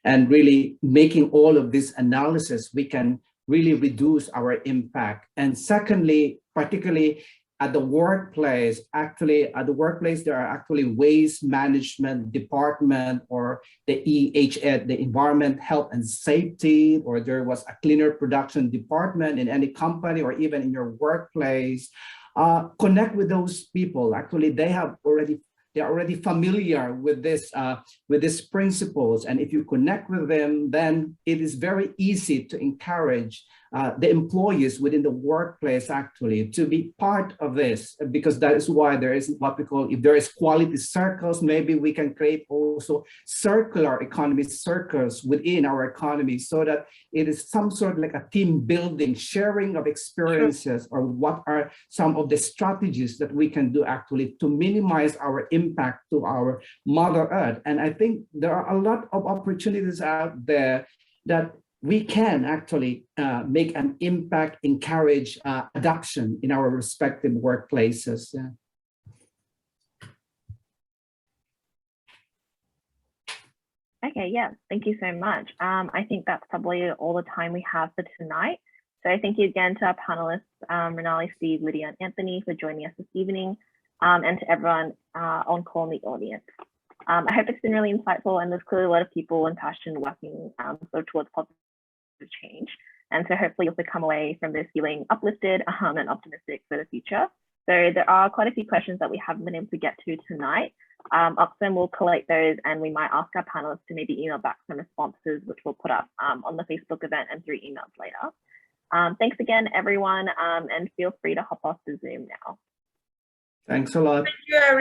and really making all of this analysis, we can really reduce our impact. And secondly, particularly at the workplace, there are actually waste management department, or the EHS, the environment, health and safety, or there was a cleaner production department in any company or even in your workplace. Connect with those people. Actually, they're already familiar with these principles, and if you connect with them, then it is very easy to encourage the employees within the workplace actually to be part of this, because that is why there is what we call, if there is quality circles, maybe we can create also circular economy circles within our economy, so that it is some sort of like a team building, sharing of experiences, or what are some of the strategies that we can do actually to minimize our impact to our Mother Earth. And I think there are a lot of opportunities out there that we can actually make an impact, encourage adoption in our respective workplaces. Yeah. Okay, yeah, thank you so much. I think that's probably all the time we have for tonight. So thank you again to our panelists, Renali, Steve, Lydia, and Anthony for joining us this evening, and to everyone on call in the audience. I hope it's been really insightful, and there's clearly a lot of people and passion working sort of towards positive change. And so hopefully you'll come away from this feeling uplifted and optimistic for the future. So there are quite a few questions that we haven't been able to get to tonight. Oxfam will collate those, and we might ask our panelists to maybe email back some responses, which we'll put up on the Facebook event and through emails later. Thanks again, everyone, and feel free to hop off the Zoom now. Thanks a lot. Thank you, everyone.